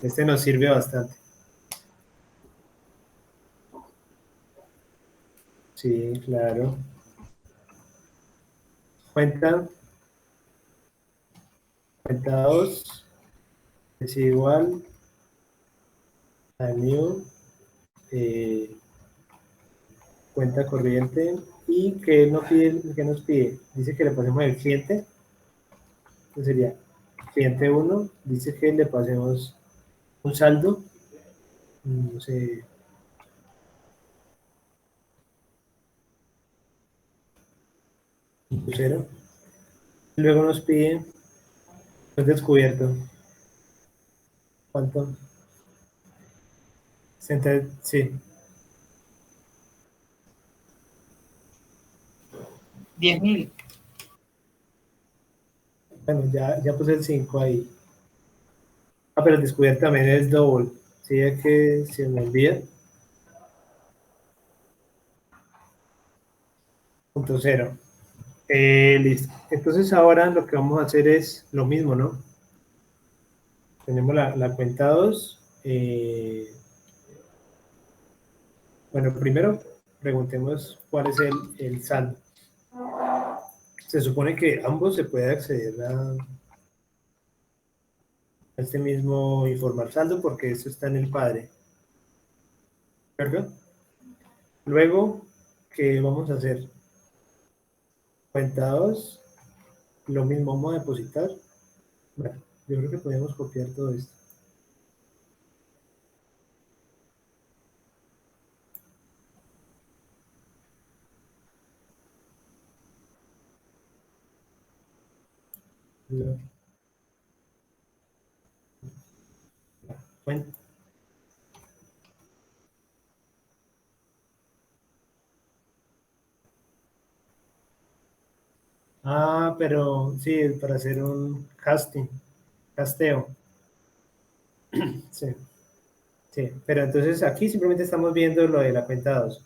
Este nos sirve bastante. Sí, claro. Cuenta, cuenta 2 es igual a new, eh, cuenta corriente. ¿Y qué nos pide? Dice que le pasemos el cliente. Entonces sería cliente uno. Dice que le pasemos un saldo. No sé, cero. Luego nos pide un descubierto. ¿Cuánto? Sí. 10.000. Bueno, ya puse el 5 ahí. Ah, pero el descubierto también es double. Sí, es que se me olvida. Punto cero. Listo. Entonces ahora lo que vamos a hacer es lo mismo, ¿no? Tenemos la cuenta 2. Bueno, primero preguntemos cuál es el saldo. Se supone que ambos se puede acceder a este mismo informar saldo porque esto está en el padre. ¿Verdad? Luego, ¿qué vamos a hacer? Cuenta 2, lo mismo vamos a depositar. Bueno, yo creo que podemos copiar todo esto. Bueno. Ah, pero sí, para hacer un casteo. Sí, sí. Pero entonces aquí simplemente estamos viendo lo de la cuenta 2.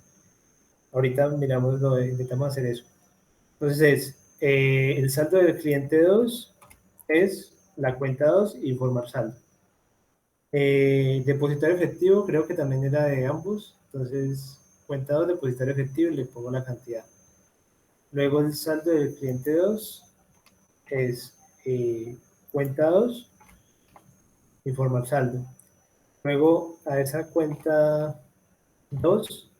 Ahorita miramos intentamos hacer eso. Entonces el saldo del cliente 2 es la cuenta 2 y formar saldo. Depositario efectivo creo que también era de ambos. Entonces, cuenta 2, depositario efectivo y le pongo la cantidad. Luego el saldo del cliente 2 es cuenta 2 y formar saldo. Luego a esa cuenta 2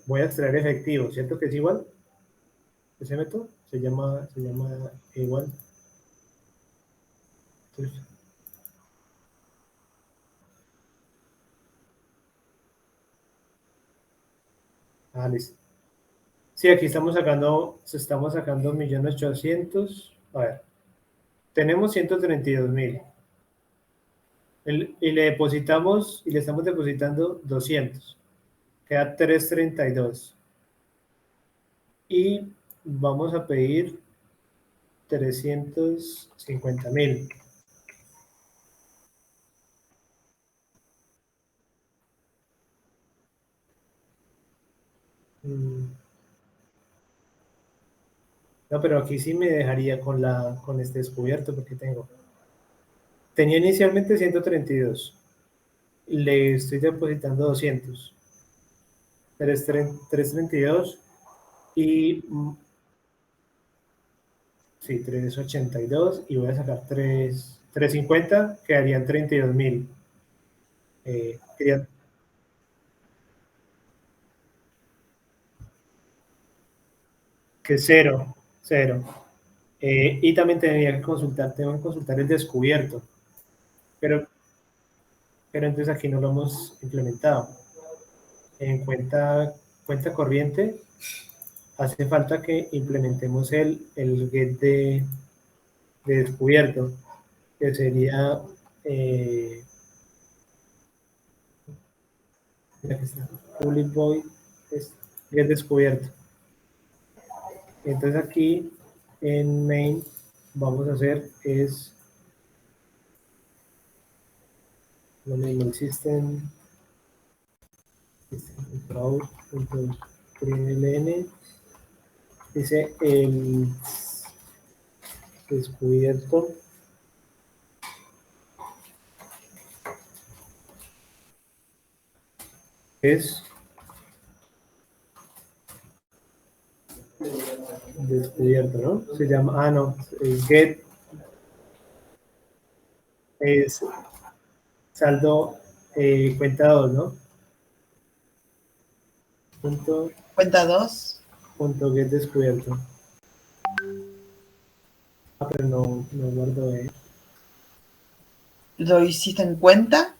voy a extraer efectivo, ¿cierto que es igual? Ese método se llama igual. Entonces, listo. Sí, aquí estamos sacando 1.800.000. A ver, tenemos 132.000. Y le estamos depositando 200. Queda 332. Y vamos a pedir 350.000. No, pero aquí sí me dejaría con este descubierto porque tenía inicialmente 132. Le estoy depositando 200. 332 y sí, 382 y voy a sacar 350, quedarían 32.000. Que cero. Y también tengo que consultar el descubierto, pero entonces aquí no lo hemos implementado. En cuenta corriente, hace falta que implementemos el get de descubierto, que sería mira que está, public void get descubierto. Entonces aquí en main vamos a hacer es lo mismo, el system out.println dice el descubierto es descubierto, ¿no? Se llama, no, el get es saldo cuenta 2, ¿no? Cuenta 2. Punto get descubierto. Pero no guardo. ¿Lo hiciste en cuenta?